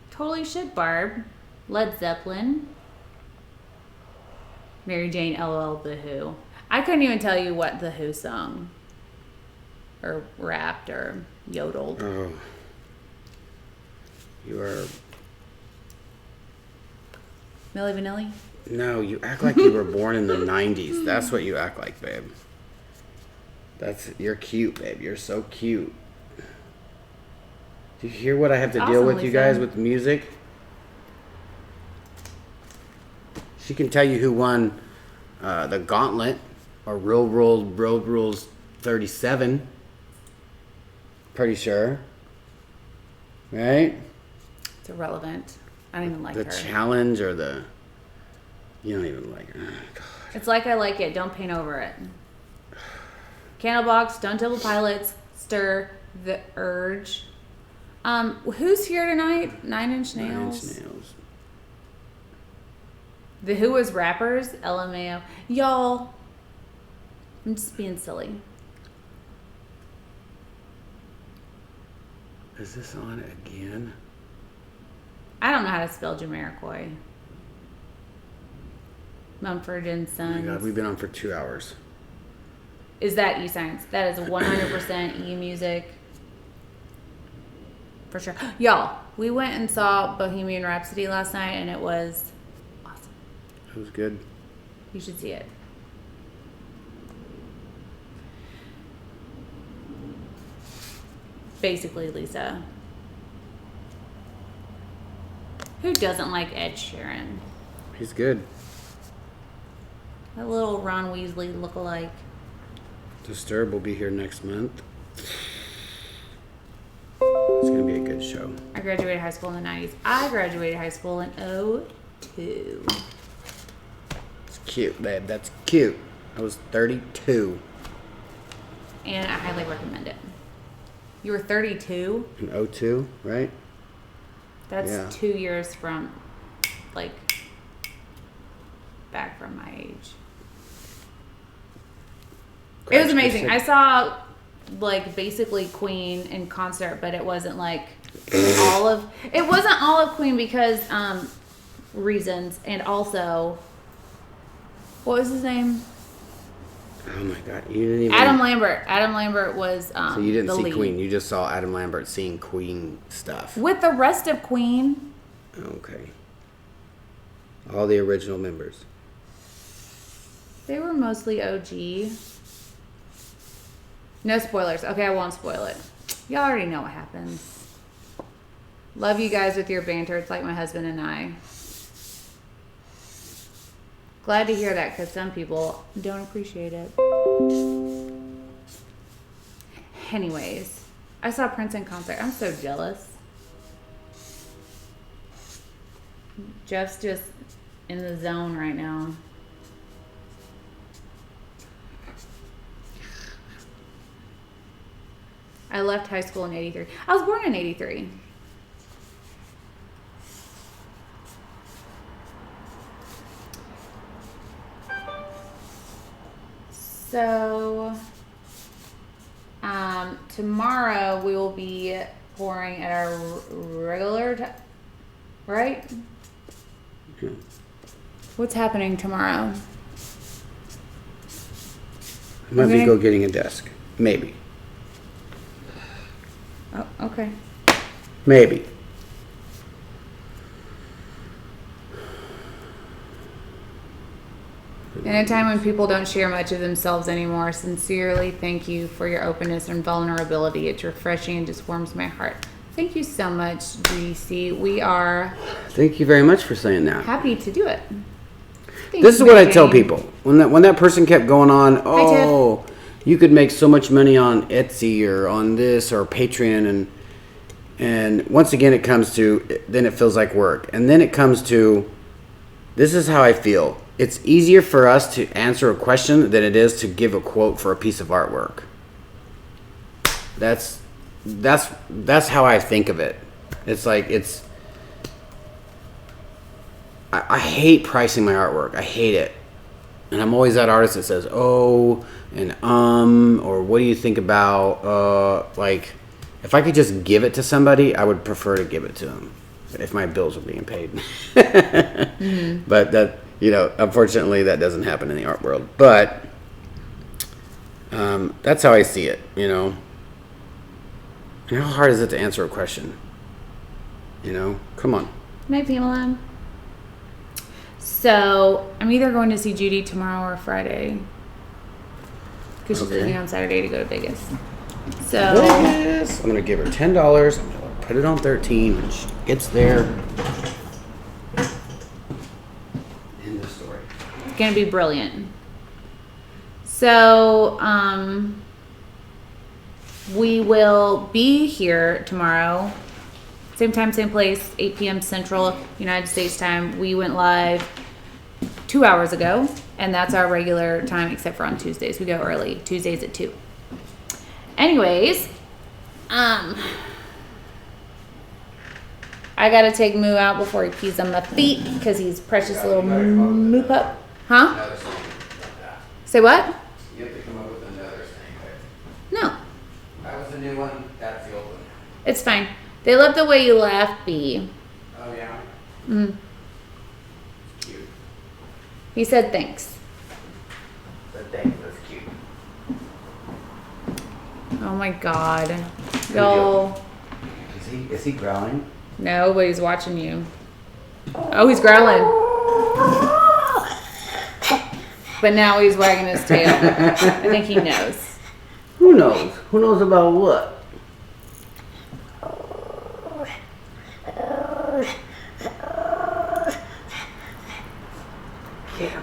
Totally should, Barb. Led Zeppelin. Mary Jane, LOL, The Who. I couldn't even tell you what The Who sung. Or rapped or yodeled. Oh. You are... Milli Vanilli? No, you act like you were born in the 90s. That's what you act like, babe. You're cute, babe. You're so cute. Do you hear what I have to deal with, you guys, with music? She can tell you who won the Gauntlet or Road Rules 37. Pretty sure. Right? It's irrelevant. I don't even like her. The challenge or the... You don't even like her. Oh, God. It's Like I Like It. Don't paint over it. Candlebox, Stone Temple Pilots, Stir, The Urge. Who's here tonight? Nine Inch Nails. 9 Inch Nails. The Who was rappers. LMAO. Y'all, I'm just being silly. Is this on again? I don't know how to spell Jamiroquai. Mumford and Oh Sons. my God, we've been on for 2 hours. Is that E-Science? That is 100% E-Music. For sure. Y'all, we went and saw Bohemian Rhapsody last night, and it was awesome. It was good. You should see it. Basically, Lisa. Who doesn't like Ed Sheeran? He's good. That little Ron Weasley lookalike. Disturb will be here next month. It's going to be a good show. I graduated high school in the 90s. I graduated high school in 2002. It's cute, babe. That's cute. I was 32. And I highly recommend it. You were 32? In 02, right? That's Yeah. 2 years from, like, back from my age. It was amazing. I saw, like, basically Queen in concert, but it wasn't, like, all of Queen because, reasons, and also, what was his name? Oh my God, you didn't even... Adam Lambert. Adam Lambert was, So you didn't the see lead. Queen, you just saw Adam Lambert singing Queen stuff. With the rest of Queen. Okay. All the original members. They were mostly OG. No spoilers. Okay, I won't spoil it. Y'all already know what happens. Love you guys with your banter. It's like my husband and I. Glad to hear that because some people don't appreciate it. Anyways, I saw Prince in concert. I'm so jealous. Jeff's just in the zone right now. I left high school in 83. I was born in 83. So, tomorrow we will be pouring at our regular time, right? Yeah. What's happening tomorrow? I might Okay. be go getting a desk. Maybe. Oh, okay. Maybe. In a time when people don't share much of themselves anymore, sincerely thank you for your openness and vulnerability. It's refreshing and just warms my heart. Thank you so much, GC. We are Thank you very much for saying that. happy to do it. Thanks, This is what I Mary tell Jane. people. When that person kept going on, oh, you could make so much money on Etsy or on this or Patreon, and once again it comes to, then it feels like work. And then it comes to, this is how I feel. It's easier for us to answer a question than it is to give a quote for a piece of artwork. That's how I think of it. It's like, I hate pricing my artwork. I hate it. And I'm always that artist that says, oh, and or what do you think about, like, if I could just give it to somebody, I would prefer to give it to them if my bills were being paid. Mm-hmm. But that, unfortunately that doesn't happen in the art world. But that's how I see it, And how hard is it to answer a question? Come on. Night, Pamela. So, I'm either going to see Judy tomorrow or Friday. Because she's Okay. leaving on Saturday to go to Vegas. So, Yes. I'm going to give her $10. I'm going to put it on 13 when she gets there. End of story. it's going to be brilliant. So, we will be here tomorrow. Same time, same place, 8 p.m. Central, United States time. We went live 2 hours ago, and that's our regular time, except for on Tuesdays. We go early, Tuesdays at 2. Anyways, I gotta take Moo out before he pees on my feet, because he's precious little moo pup. Huh? Say what? You have to come up with another thing. No, That was the new one. That's the old one. it's fine. They love the way you laugh, Bee. Oh, yeah? Mm. Cute. He said thanks. But thanks, that's cute. Oh my god. Y'all. Is he growling? No, but he's watching you. Oh, he's growling. But now he's wagging his tail. I think he knows. Who knows? Who knows about what? Yeah.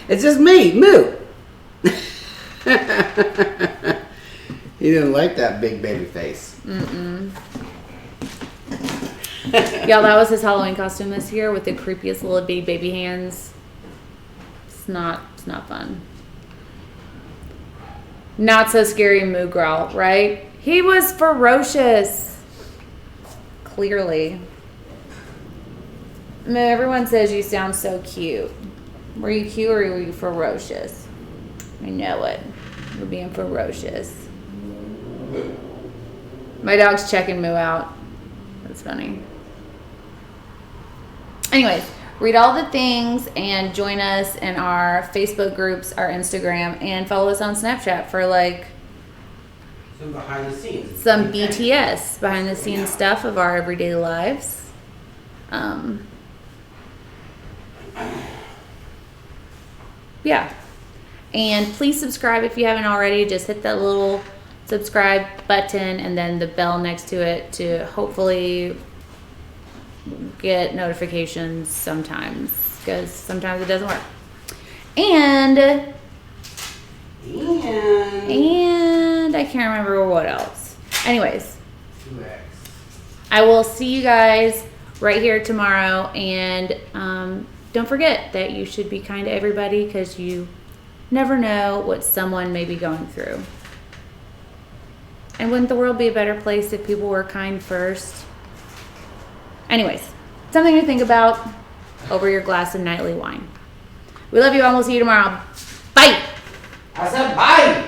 It's just me, Moo. He didn't like that big baby face. Y'all, that was his Halloween costume this year with the creepiest little bitty baby hands. It's not fun. Not so scary Moo growl, right? He was ferocious. Clearly. Moo, everyone says you sound so cute. Were you cute or were you ferocious? I know it. You're being ferocious. My dog's checking Moo out. That's funny. Anyways, read all the things and join us in our Facebook groups, our Instagram, and follow us on Snapchat for like Some behind the scenes. some BTS behind the scenes stuff of our everyday lives. Yeah. And please subscribe if you haven't already. Just hit that little subscribe button and then the bell next to it to hopefully get notifications sometimes, because sometimes it doesn't work. And I can't remember what else. Anyways, 2X. I will see you guys right here tomorrow, and don't forget that you should be kind to everybody, because you never know what someone may be going through. And wouldn't the world be a better place if people were kind first? Anyways, something to think about over your glass of nightly wine. We love you all. We'll see you tomorrow. Bye. I said bye.